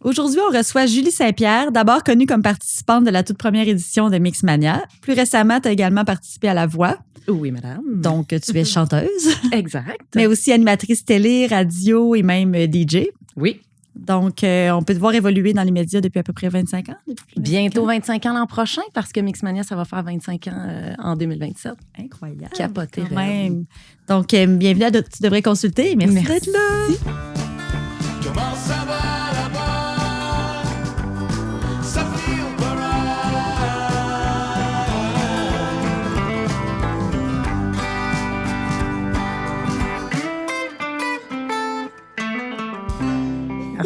Aujourd'hui, on reçoit Julie Saint-Pierre, d'abord connue comme participante de la toute première édition de Mixmania. Plus récemment, tu as également participé à La Voix. Oui, madame. Donc, tu es chanteuse. Exact. Mais aussi animatrice télé, radio et même DJ. Oui. Donc, on peut te voir évoluer dans les médias depuis à peu près 25 ans. Bientôt 25 ans l'an prochain, parce que Mixmania, ça va faire 25 ans en 2027. Incroyable. Capoté. Quand même. Donc, bienvenue à Tu devrais consulter. Merci d'être là. Comment ça va là-bas? Ça feel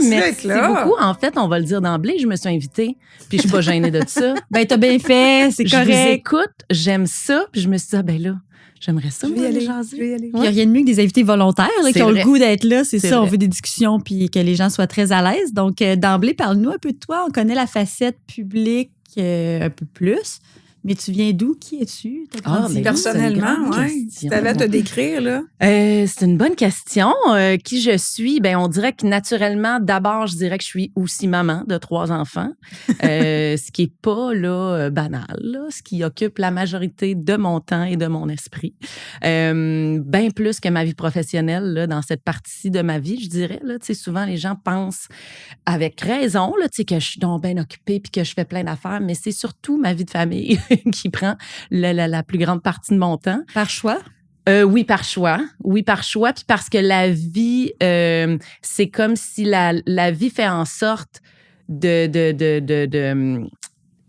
Merci beaucoup. En fait, on va le dire d'emblée, je me suis invitée, puis je suis pas gênée de ça. Ben, t'as bien fait, c'est correct. Je vous écoute, j'aime ça, puis je me suis dit, ben là, j'aimerais ça, moi, aller jaser. Il n'y a rien de mieux que des invités volontaires là, qui ont le goût d'être là. C'est ça, vrai. On veut des discussions puis que les gens soient très à l'aise. Donc, d'emblée, parle-nous un peu de toi. On connaît la facette publique un peu plus. Mais tu viens d'où? Qui es-tu? Mais personnellement, oui. Si t'avais à te décrire, là. C'est une bonne question. Qui je suis? Ben, on dirait que naturellement, d'abord, je dirais que je suis aussi maman de 3 enfants. Ce qui est pas là, banal, là, ce qui occupe la majorité de mon temps et de mon esprit. Bien plus que ma vie professionnelle, là, dans cette partie de ma vie, je dirais. Là, souvent, les gens pensent avec raison là, que je suis donc bien occupée puis que je fais plein d'affaires, mais c'est surtout ma vie de famille qui prend la plus grande partie de mon temps. Par choix? Oui, par choix. Oui, par choix. Puis parce que la vie, c'est comme si la vie fait en sorte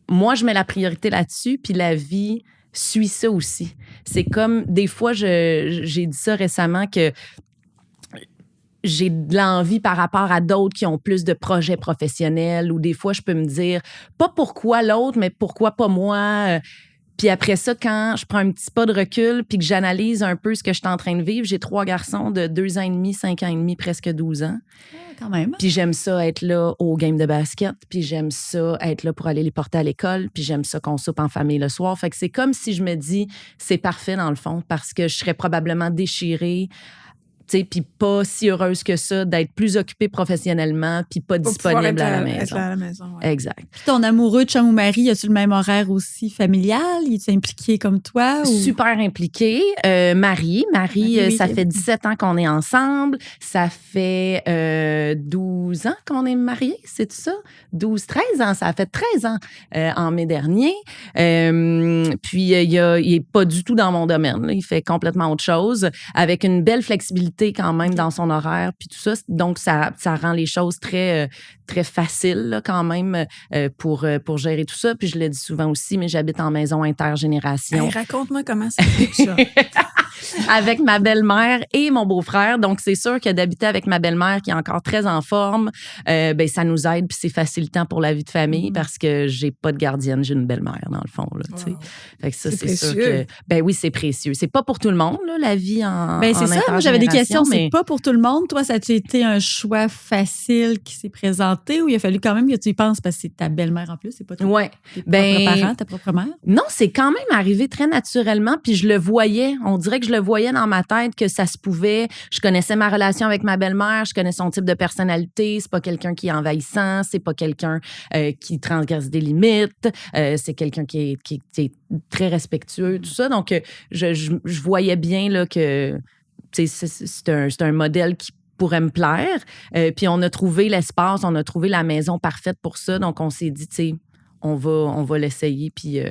moi, je mets la priorité là-dessus, puis la vie suit ça aussi. C'est comme, des fois, j'ai dit ça récemment que j'ai de l'envie par rapport à d'autres qui ont plus de projets professionnels ou des fois, je peux me dire, pas pourquoi l'autre, mais pourquoi pas moi. Puis après ça, quand je prends un petit pas de recul puis que j'analyse un peu ce que je suis en train de vivre, j'ai 3 garçons de 2 ans et demi, 5 ans et demi, presque 12 ans. Quand même. Puis j'aime ça être là au game de basket, puis j'aime ça être là pour aller les porter à l'école, puis j'aime ça qu'on soupe en famille le soir. Fait que c'est comme si je me dis, c'est parfait dans le fond parce que je serais probablement déchirée, puis pas si heureuse que ça d'être plus occupée professionnellement puis pas disponible à la maison. Être à la maison, ouais. Exact. Puis ton amoureux de chum ou mari, as-tu le même horaire aussi familial? Il est impliqué comme toi? Ou... Super impliqué. Marie, ça fait 17 ans qu'on est ensemble. Ça fait 12 ans qu'on est mariés, c'est ça? 13 ans. Ça a fait 13 ans en mai dernier. Puis, il est pas du tout dans mon domaine. Là. Il fait complètement autre chose avec une belle flexibilité quand même dans son horaire puis tout ça. Donc, ça rend les choses très, très faciles là, quand même pour gérer tout ça. Puis je le dis souvent aussi, mais j'habite en maison intergénération. Hey, raconte-moi comment ça fonctionne. Avec ma belle-mère et mon beau-frère. Donc, c'est sûr que d'habiter avec ma belle-mère qui est encore très en forme, ben ça nous aide puis c'est facilitant pour la vie de famille parce que j'ai pas de gardienne, j'ai une belle-mère dans le fond. Là, fait que ça, c'est sûr que... Ben oui, c'est précieux. C'est pas pour tout le monde, là, la vie en Ben c'est ça, moi j'avais des questions. mais... C'est pas pour tout le monde. Toi, ça a-tu été un choix facile qui s'est présenté ou il a fallu quand même que tu y penses parce que c'est ta belle-mère en plus, c'est pas tes propres parents, ta propre mère? Non, c'est quand même arrivé très naturellement puis je le voyais. On dirait que je le voyais dans ma tête que ça se pouvait. Je connaissais ma relation avec ma belle-mère, je connais son type de personnalité. C'est pas quelqu'un qui est envahissant, c'est pas quelqu'un qui transgresse des limites, c'est quelqu'un qui est très respectueux, tout ça. Donc, je voyais bien là, que c'est un modèle qui pourrait me plaire. Puis on a trouvé l'espace, on a trouvé la maison parfaite pour ça. Donc, on s'est dit, tu sais, on va l'essayer, puis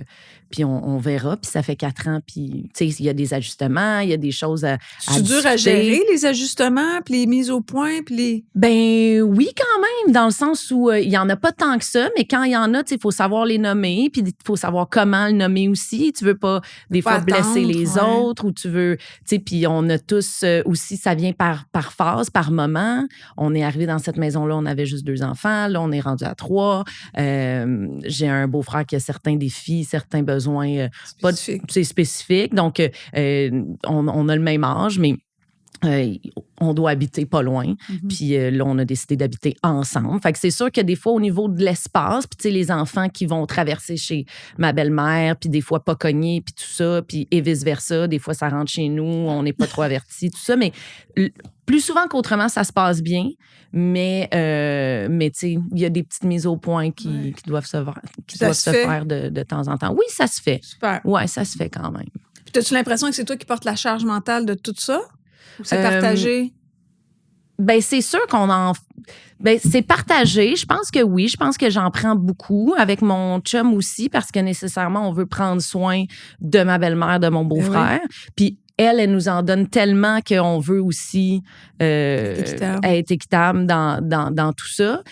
on verra. Puis ça fait 4 ans, puis tu sais, il y a des ajustements, il y a des choses à C'est dur à gérer, les ajustements, puis les mises au point, puis les... Ben oui, quand même, dans le sens où il y en a pas tant que ça, mais quand il y en a, il faut savoir les nommer, puis il faut savoir comment le nommer aussi. Tu veux pas, des fois, blesser les autres, ou tu veux... Tu sais, puis on a tous aussi, ça vient par phase, par moment. On est arrivé dans cette maison-là, on avait juste 2 enfants. Là, on est rendu à 3. J'ai un beau-frère qui a certains défis, certains besoins pas spécifiques. Donc, on a le même âge, mais on doit habiter pas loin. Puis là, on a décidé d'habiter ensemble. Fait que c'est sûr que des fois, au niveau de l'espace, puis tu sais, les enfants qui vont traverser chez ma belle-mère, puis des fois pas cognés, puis tout ça, puis et vice-versa. Des fois, ça rentre chez nous, on n'est pas trop avertis, tout ça. Mais plus souvent qu'autrement, ça se passe bien. Mais tu sais, il y a des petites mises au point qui doivent se faire de temps en temps. Oui, ça se fait. Super. Oui, ça se fait quand même. Puis as-tu l'impression que c'est toi qui portes la charge mentale de tout ça? Ou c'est partagé? Ben c'est sûr c'est partagé. Je pense que oui. Je pense que j'en prends beaucoup avec mon chum aussi parce que nécessairement, on veut prendre soin de ma belle-mère, de mon beau-frère. Puis elle nous en donne tellement qu'on veut aussi être équitable dans tout ça.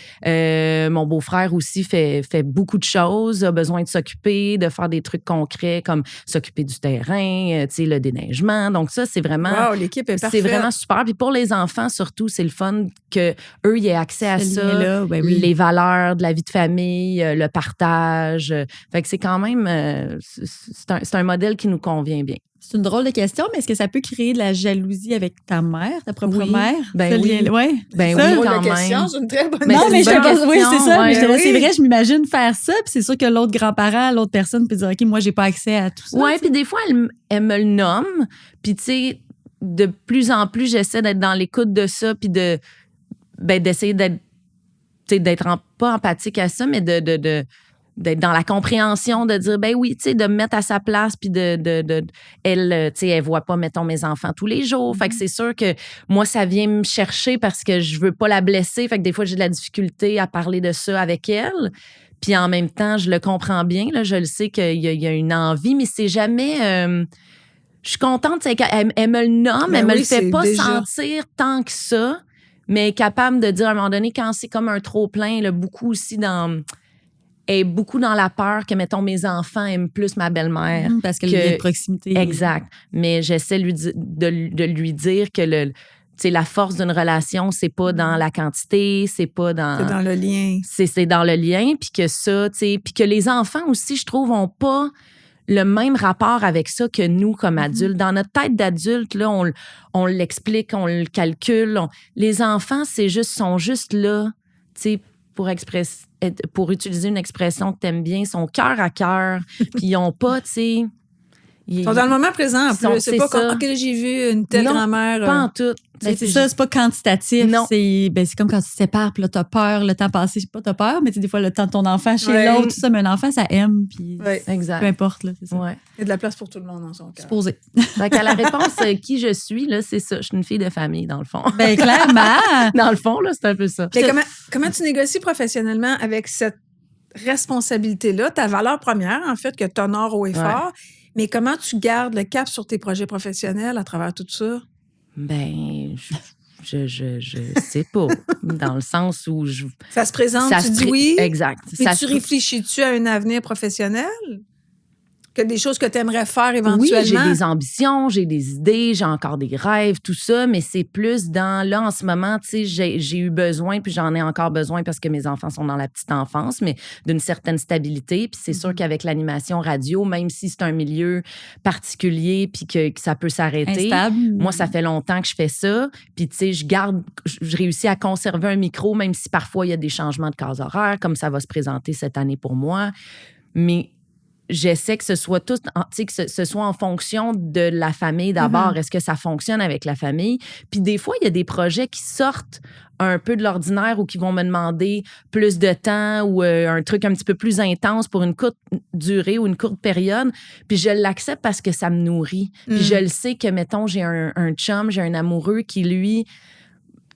Mon beau-frère aussi fait beaucoup de choses, a besoin de s'occuper, de faire des trucs concrets comme s'occuper du terrain, tu sais, le déneigement. Donc ça, c'est vraiment... Wow, l'équipe est parfaite. C'est vraiment super. Puis pour les enfants, surtout, c'est le fun qu'eux, ils aient accès à ça, les valeurs de la vie de famille, le partage. Fait que c'est quand même... c'est un modèle qui nous convient bien. C'est une drôle de question, mais est-ce que ça peut créer de la jalousie avec ta mère, ta propre mère? Ben oui. Ouais. Ben ça, oui, quand même. Question, c'est une très bonne Non, mais c'est une bonne je pense, oui, c'est ça. question, Mais ouais. c'est vrai, je m'imagine faire ça, puis c'est sûr que l'autre grand-parent, l'autre personne peut dire, OK, moi, j'ai pas accès à tout ça. Oui, puis des fois, elle me le nomme, puis tu sais, de plus en plus, j'essaie d'être dans l'écoute de ça, puis d'essayer d'être pas empathique à ça, mais d'être dans la compréhension, de dire, ben oui, tu sais, de me mettre à sa place, puis elle, tu sais, elle voit pas, mettons, mes enfants tous les jours. Fait que c'est sûr que moi, ça vient me chercher parce que je veux pas la blesser. Fait que des fois, j'ai de la difficulté à parler de ça avec elle. Puis en même temps, je le comprends bien, là, je le sais qu'il y a une envie, mais c'est jamais... je suis contente, qu'elle me le nomme, elle me le fait pas sentir tant que ça, mais elle est capable de dire à un moment donné, quand c'est comme un trop-plein, là, beaucoup aussi est beaucoup dans la peur que, mettons, mes enfants aiment plus ma belle-mère. Parce que le lien de proximité. Exact. Mais j'essaie de lui dire que la force d'une relation, c'est pas dans la quantité, c'est pas dans... C'est dans le lien. C'est dans le lien, puis que ça, tu sais... Puis que les enfants aussi, je trouve, ont pas le même rapport avec ça que nous, comme adultes. Dans notre tête d'adulte, là, on l'explique, on le calcule. Les enfants, sont juste là, tu sais, pour utiliser une expression que t'aimes bien, sont cœur à cœur, puis ils ont pas, tu sais... Ils sont dans le moment présent, en plus. C'est pas ça. comme, OK, j'ai vu une telle grand-mère. Pas en tout. Ben, c'est ça, c'est pas quantitatif. Non. C'est comme quand tu te sépares, puis là, t'as peur, le temps passé, je sais pas, t'as peur, mais tu sais, des fois, le temps de ton enfant chez l'autre, tout ça, mais un enfant, ça aime, puis exact. peu importe, là, c'est ça. Ouais. Il y a de la place pour tout le monde dans son cœur. Supposé. Fait qu'à la réponse, qui je suis, là, c'est ça. Je suis une fille de famille, dans le fond. Ben, clairement. Dans le fond, là, c'est un peu ça. Mais comment tu négocies professionnellement avec cette responsabilité-là, ta valeur première, en fait, que tu honores haut et fort, mais comment tu gardes le cap sur tes projets professionnels à travers tout ça? Ben, je sais pas. Dans le sens où ça se présente, tu dis oui. Exact. Puis tu réfléchis-tu à un avenir professionnel? Que des choses que tu aimerais faire éventuellement? Oui, j'ai des ambitions, j'ai des idées, j'ai encore des rêves, tout ça, mais c'est plus là, en ce moment, tu sais, j'ai eu besoin, puis j'en ai encore besoin parce que mes enfants sont dans la petite enfance, mais d'une certaine stabilité. Puis c'est sûr qu'avec l'animation radio, même si c'est un milieu particulier, puis que ça peut s'arrêter. Instable. Moi, ça fait longtemps que je fais ça. Puis, tu sais, je réussis à conserver un micro, même si parfois il y a des changements de case horaire, comme ça va se présenter cette année pour moi. Mais j'essaie que ce soit tout, tu sais, que ce soit en fonction de la famille d'abord. Est-ce que ça fonctionne avec la famille? Puis des fois, il y a des projets qui sortent un peu de l'ordinaire ou qui vont me demander plus de temps ou un truc un petit peu plus intense pour une courte durée ou une courte période. Puis je l'accepte parce que ça me nourrit. Puis je le sais que, mettons, j'ai un chum, j'ai un amoureux qui, lui,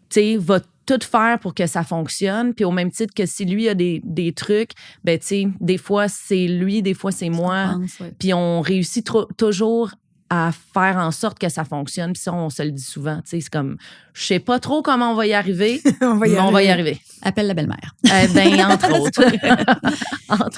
tu sais, va tout faire pour que ça fonctionne. Puis au même titre que si lui a des trucs, ben tu sais, des fois c'est lui, des fois c'est moi. Puis on réussit toujours à faire en sorte que ça fonctionne. Puis ça, on se le dit souvent. Tu sais, c'est comme, je sais pas trop comment on va y arriver, on va y arriver. Appelle la belle-mère. Ben, entre autres.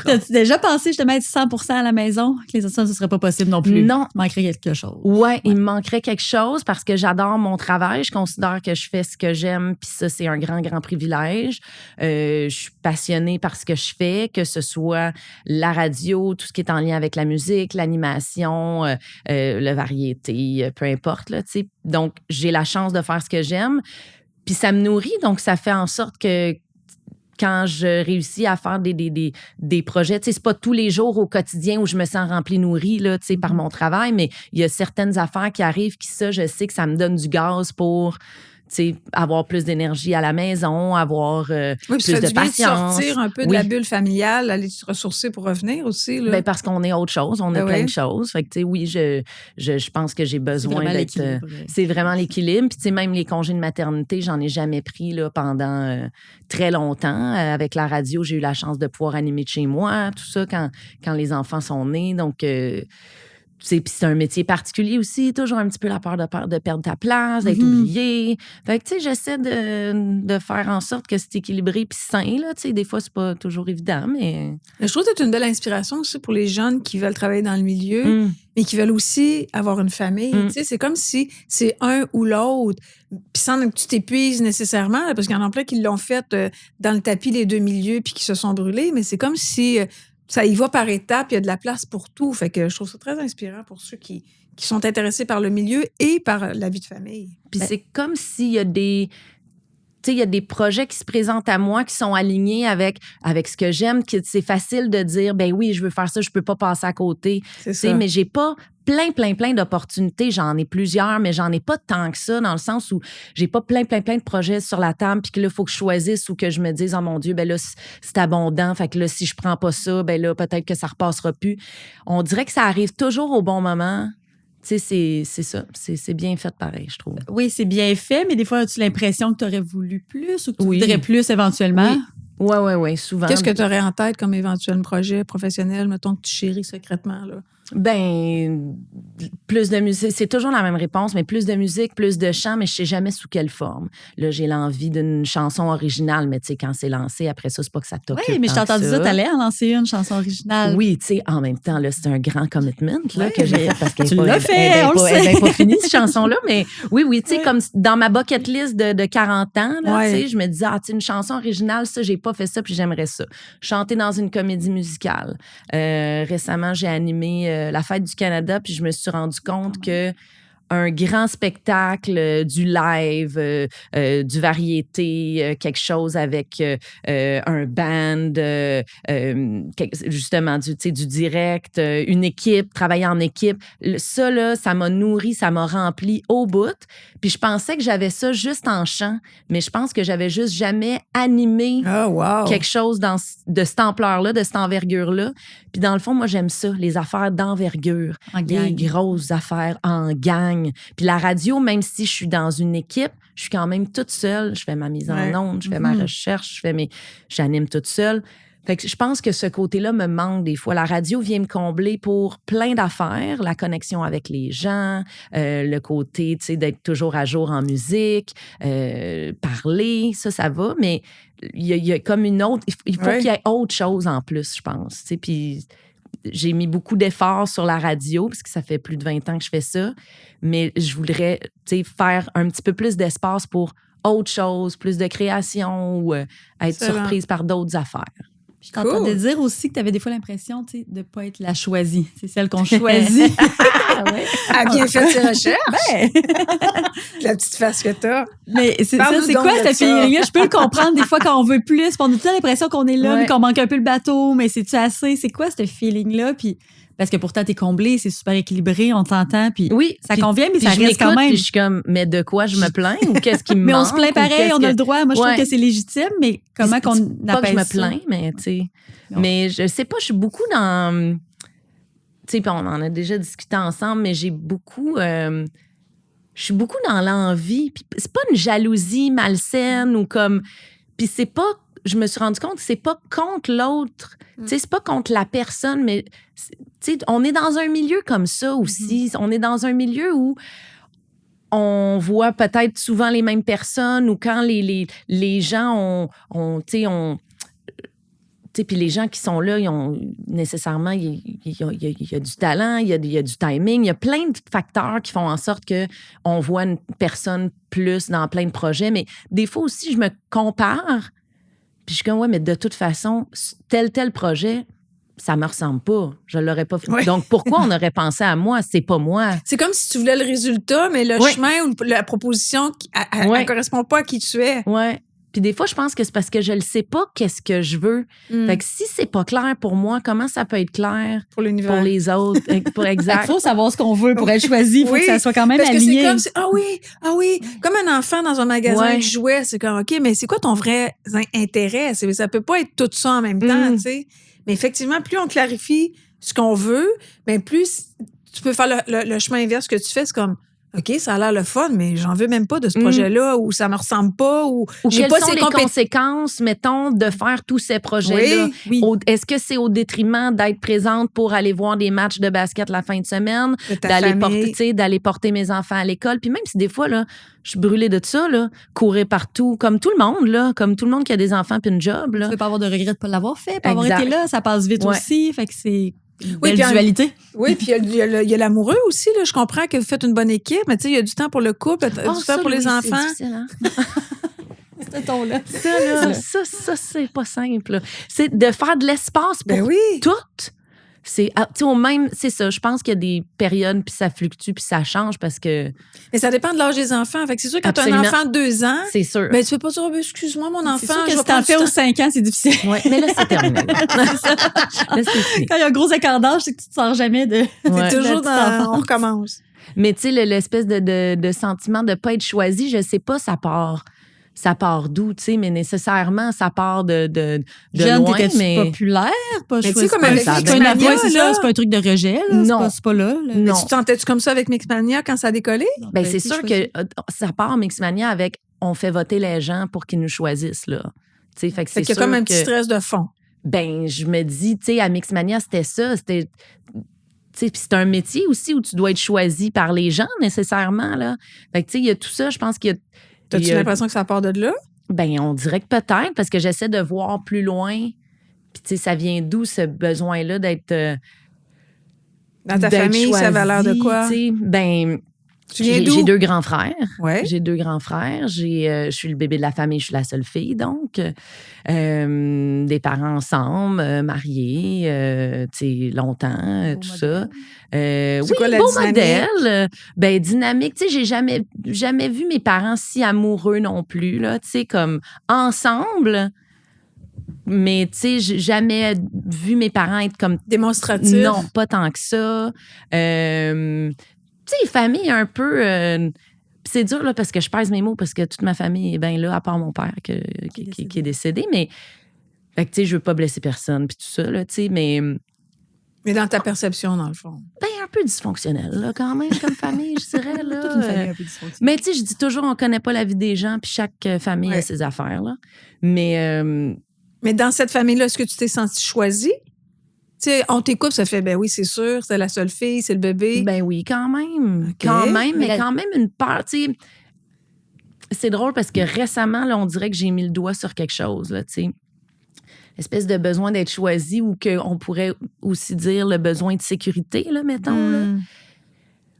T'as-tu déjà pensé justement être 100% à la maison? Que les autres, ce serait pas possible non plus? Non. Il manquerait quelque chose. Ouais, il me manquerait quelque chose parce que j'adore mon travail. Je considère que je fais ce que j'aime, puis ça, c'est un grand, grand privilège. Je suis passionnée par ce que je fais, que ce soit la radio, tout ce qui est en lien avec la musique, l'animation, le variété, peu importe, là, tu sais. Donc, j'ai la chance de faire ce que j'aime. Puis ça me nourrit, donc ça fait en sorte que quand je réussis à faire des projets, tu sais, c'est pas tous les jours au quotidien où je me sens remplie, nourrie, là, tu sais, par mon travail, mais il y a certaines affaires qui arrivent qui, ça, je sais que ça me donne du gaz pour, tu sais, avoir plus d'énergie à la maison, avoir Oui, puis plus ça fait de du bien de patience. sortir un peu de la bulle familiale, aller se ressourcer pour revenir aussi. Là. Ben parce qu'on est autre chose, on est Ben plein oui. de choses. Fait que, tu sais, oui, je pense que j'ai besoin vraiment d'être. l'équilibre. C'est vraiment l'équilibre. Puis, tu sais, même les congés de maternité, j'en ai jamais pris là, pendant très longtemps. Avec la radio, j'ai eu la chance de pouvoir animer de chez moi, tout ça, quand les enfants sont nés. Donc, puis c'est un métier particulier aussi, toujours un petit peu la peur de perdre ta place, d'être oublié. Fait que, tu sais, j'essaie de faire en sorte que c'est équilibré puis sain, là. Tu sais, des fois, c'est pas toujours évident, mais... Mais je trouve que c'est une belle inspiration aussi pour les jeunes qui veulent travailler dans le milieu, mais qui veulent aussi avoir une famille. Tu sais, c'est comme si c'est un ou l'autre, puis sans que tu t'épuises nécessairement, là, parce qu'il y en a plein qui l'ont fait dans le tapis, les deux milieux, puis qui se sont brûlés, mais c'est comme si... ça y va par étapes, il y a de la place pour tout. Fait que je trouve ça très inspirant pour ceux qui sont intéressés par le milieu et par la vie de famille. Puis c'est comme s'il y a des... Tu sais, il y a des projets qui se présentent à moi qui sont alignés avec ce que j'aime, que c'est facile de dire, ben oui, je veux faire ça, je peux pas passer à côté. C'est Tu sais, ça. mais j'ai pas plein d'opportunités. J'en ai plusieurs, mais j'en ai pas tant que ça, dans le sens où j'ai pas plein de projets sur la table, puis que là, il faut que je choisisse ou que je me dise, oh mon Dieu, ben là, c'est abondant. Fait que là, si je prends pas ça, ben là, peut-être que ça repassera plus. On dirait que ça arrive toujours au bon moment. Tu sais, c'est ça. C'est bien fait pareil, je trouve. Oui, c'est bien fait, mais des fois, as-tu l'impression que tu aurais voulu plus ou que tu Oui. voudrais plus éventuellement? Oui. Ouais, souvent. Qu'est-ce que tu aurais en tête comme éventuel projet professionnel, mettons, que tu chéris secrètement, là? Ben, plus de musique. C'est toujours la même réponse, mais plus de musique, plus de chant, mais je sais jamais sous quelle forme. Là, j'ai l'envie d'une chanson originale, mais tu sais, quand c'est lancé, après ça, c'est pas que ça t'occupe. Oui, mais je t'ai tant que entendu ça. ça, t'allais en lancer une chanson originale. Oui, tu sais, en même temps, là, c'est un grand commitment là, Ouais, que j'ai mais fait parce qu'elle tu est pas- l'as fait, elle est on le pas- elle est sait. pas finie, cette chanson-là, mais oui, tu sais, Ouais. comme dans ma bucket list de 40 ans, là, Ouais. tu sais, je me disais, tu sais, une chanson originale, ça, j'ai pas fait ça, puis j'aimerais ça. Chanter dans une comédie musicale. Récemment, j'ai animé la Fête du Canada, puis je me suis rendu compte que un grand spectacle, du live, du variété, quelque chose avec un band, justement du direct, une équipe, travailler en équipe. Ça, là, ça m'a nourri, ça m'a rempli au bout. Puis je pensais que j'avais ça juste en chant, mais je pense que j'avais juste jamais animé Ah, wow! quelque chose de cette ampleur-là, de cette envergure-là. Puis dans le fond, moi, j'aime ça, les affaires d'envergure. En Les gang. grosses affaires en gang. Puis la radio, même si je suis dans une équipe, je suis quand même toute seule. Je fais ma mise Ouais. en onde, je fais ma recherche, j'anime toute seule. Fait que je pense que ce côté-là me manque des fois. La radio vient me combler pour plein d'affaires, la connexion avec les gens, le côté, tu sais, d'être toujours à jour en musique, parler, ça va, mais il y a comme une autre... Il faut Ouais. qu'il y ait autre chose en plus, je pense. Tu sais, puis j'ai mis beaucoup d'efforts sur la radio, parce que ça fait plus de 20 ans que je fais ça, mais je voudrais, tu sais, faire un petit peu plus d'espace pour autre chose, plus de création ou être Excellent. surprise par d'autres affaires. Je t'entendais Cool. dire aussi que tu avais des fois l'impression, tu sais, de ne pas être la choisie. C'est celle qu'on choisit. Elle a bien fait ses recherches. Ben, La petite face que t'as. mais c'est Parle-nous ça, c'est donc quoi de ce ça. feeling-là? Je peux le comprendre des fois quand on veut plus, puis on a tout le temps l'impression qu'on est là, Ouais. mais qu'on manque un peu le bateau, mais c'est-tu assez? C'est quoi ce feeling-là? Puis, parce que pourtant, t'es comblé, c'est super équilibré, on t'entend, puis Oui, ça puis- convient, mais puis ça je reste quand m'écoute, même. puis je suis comme, mais de quoi je me plains ou qu'est-ce qui me Mais on manque? se plaint ou pareil, qu'est-ce on a que- le droit. Moi, je trouve Ouais. que c'est légitime, mais comment Puis qu'on c'est pas que je appelle me ça? plains, mais tu sais. Non. Mais je sais pas, je suis beaucoup dans. Tu sais, puis on en a déjà discuté ensemble, mais j'ai beaucoup. Je suis beaucoup dans l'envie. Puis c'est pas une jalousie malsaine ou comme. Puis c'est pas. Je me suis rendu compte que c'est pas contre l'autre. Tu sais, c'est pas contre la personne, mais. Tu sais, on est dans un milieu comme ça aussi. On est dans un milieu où on voit peut-être souvent les mêmes personnes ou quand les gens tu sais, puis les gens qui sont là, ils ont nécessairement, il y a du talent, il y a du timing, il y a plein de facteurs qui font en sorte que on voit une personne plus dans plein de projets. Mais des fois aussi, je me compare, puis je suis comme, ouais, mais de toute façon, tel projet, ça me ressemble pas. Je l'aurais pas fait. Ouais. Donc, pourquoi on aurait pensé à moi? C'est pas moi. C'est comme si tu voulais le résultat, mais le Oui. chemin ou la proposition, elle Ouais. correspond pas à qui tu es. Ouais. Puis des fois, je pense que c'est parce que je le sais pas qu'est-ce que je veux. Fait que si c'est pas clair pour moi, comment ça peut être clair Pour l'univers. pour les autres? Pour Il exact. faut savoir ce qu'on veut pour être choisi. Il faut Oui, que ça soit quand même Parce que aligné. c'est comme, ah oui, comme un enfant dans un magasin Ouais. de jouets, c'est comme, OK, mais c'est quoi ton vrai intérêt? Ça peut pas être tout ça en même temps, tu sais. Mais effectivement, plus on clarifie ce qu'on veut, ben plus tu peux faire le chemin inverse que tu fais. C'est comme, OK, ça a l'air le fun, mais j'en veux même pas de ce projet-là, ou ça me ressemble pas, ou j'ai quelles pas sont ces les conséquences, mettons, de faire tous ces projets-là? Oui. Est-ce que c'est au détriment d'être présente pour aller voir des matchs de basket la fin de semaine, de ta d'aller famille. porter, tu sais, d'aller porter mes enfants à l'école? Puis même si des fois, là, je suis brûlée de ça, là, courir partout, comme tout le monde, là, comme tout le monde qui a des enfants puis une job, là. Tu peux pas avoir de regret de pas l'avoir fait, pas avoir Exact. été là, ça passe vite Ouais. aussi. Fait que c'est une Oui, belle puis dualité. Oui, puis il y a l'amoureux aussi. Là. Je comprends que vous faites une bonne équipe, mais tu sais, il y a du temps pour le couple, du temps pour les enfants. C'est difficile, hein? Ce ton-là. Ça, c'est pas simple. Là. C'est de faire de l'espace pour Ben oui. tout. C'est, tu sais, au même, c'est ça. Je pense qu'il y a des périodes, puis ça fluctue, puis ça change parce que Mais ça dépend de l'âge des enfants. Fait que c'est sûr, quand tu as un Absolument. enfant de 2 ans, c'est sûr. ben, tu peux pas dire, oh, ben, excuse-moi, mon enfant. C'est sûr que je si vais t'en prendre fais du aux temps. 5 ans, c'est difficile. Ouais, mais là, c'est terminé. Là, c'est fini. Quand il y a un gros écart d'âge, c'est que tu te sors jamais de. Ouais. T'es toujours de la petite dans. On recommence. Mais tu sais, l'espèce de sentiment de ne pas être choisi, je sais pas, ça part d'où, tu sais, mais nécessairement, ça part de Jeune, loin, t'étais-tu mais populaire? Pas Mais tu sais, choisi, comme pas- avec c'est pas Mixmania, une- ouais, c'est ça, là. c'est pas un truc de rejet, là. Non. C'est pas là. là. Non. Tu te sentais-tu comme ça avec Mixmania quand ça a décollé? ben, Ben, c'est t'es sûr choisi. que ça part Mixmania avec on fait voter les gens pour qu'ils nous choisissent, là. Tu sais, fait que Fait c'est qu'il y a sûr comme un que, petit stress de fond. ben, je me dis, tu sais, à Mixmania, c'était ça, c'était... Tu sais, puis c'est un métier aussi où tu dois être choisi par les gens, nécessairement, là. Fait que, tu sais, il y a tout ça, je pense qu'il y a... T'as-tu il y a- l'impression que ça part de là? Ben, on dirait que peut-être, parce que j'essaie de voir plus loin. Puis, tu sais, ça vient d'où ce besoin-là d'être. Dans ta d'être famille, ça avait l'air de choisi, quoi? tu sais? Ben, Tu viens j'ai d'où? 2 grands frères. Ouais. J'ai 2 grands frères. Je suis le bébé de la famille, je suis la seule fille, donc. Des parents ensemble, mariés, tu sais, longtemps, Beau tout modèle. ça. Oui, quoi la beau dynamique? modèle. Ben, dynamique. Tu sais, j'ai jamais vu mes parents si amoureux non plus, là. Tu sais, comme ensemble. Mais, tu sais, j'ai jamais vu mes parents être comme Démonstratif. non, pas tant que ça. Tu sais, famille un peu. Puis c'est dur, là, parce que je pèse mes mots, parce que toute ma famille est bien là, à part mon père qui est décédé. Mais, fait que, tu sais, je veux pas blesser personne, puis tout ça, là, tu sais, mais. Mais dans ta perception, dans le fond. Ben, un peu dysfonctionnel, là, quand même, comme famille, je dirais, là. Toute une famille un peu dysfonctionnelle. Mais, tu sais, je dis toujours, on connaît pas la vie des gens, puis chaque famille a Ouais. ses affaires, là. Mais. Mais dans cette famille-là, est-ce que tu t'es sentie choisie? Tu sais, on t'écoute, ça fait, ben oui, c'est sûr, c'est la seule fille, c'est le bébé. Ben oui, quand même. OK. Quand même, mais Mais la- quand même une peur. Tu sais, c'est drôle parce que récemment, là, on dirait que j'ai mis le doigt sur quelque chose, là, tu sais. Espèce de besoin d'être choisi ou qu'on pourrait aussi dire le besoin de sécurité, là, mettons. Là.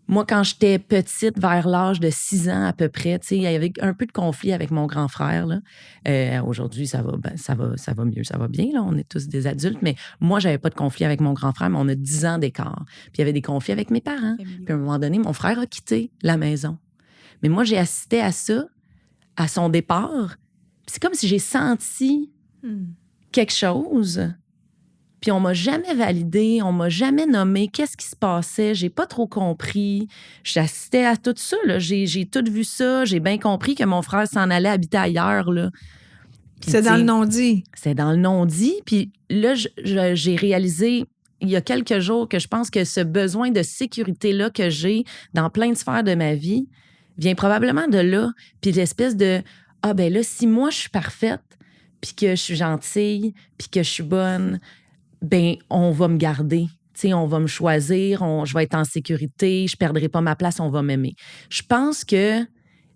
Moi, quand j'étais petite, vers l'âge de 6 ans à peu près, tu sais, il y avait un peu de conflit avec mon grand frère. Là. Aujourd'hui, ça va mieux, ça va bien. Là. On est tous des adultes. Mais moi, j'avais pas de conflit avec mon grand frère, mais on a 10 ans d'écart. Puis il y avait des conflits avec mes parents. Puis à un moment donné, mon frère a quitté la maison. Mais moi, j'ai assisté à ça, à son départ. Puis c'est comme si j'ai senti quelque chose. Puis on m'a jamais validé, on m'a jamais nommé qu'est-ce qui se passait, j'ai pas trop compris. J'assistais à tout ça, là. J'ai tout vu ça, j'ai bien compris que mon frère s'en allait habiter ailleurs, là. Puis, C'est dans tu sais, le non-dit. c'est dans le non-dit. Puis là, j'ai réalisé il y a quelques jours que je pense que ce besoin de sécurité-là que j'ai dans plein de sphères de ma vie vient probablement de là. Puis l'espèce de « Ah ben là, si moi je suis parfaite, puis que je suis gentille, puis que je suis bonne, ben on va me garder. Tu sais, on va me choisir, je vais être en sécurité, je perdrai pas ma place, on va m'aimer. » Je pense que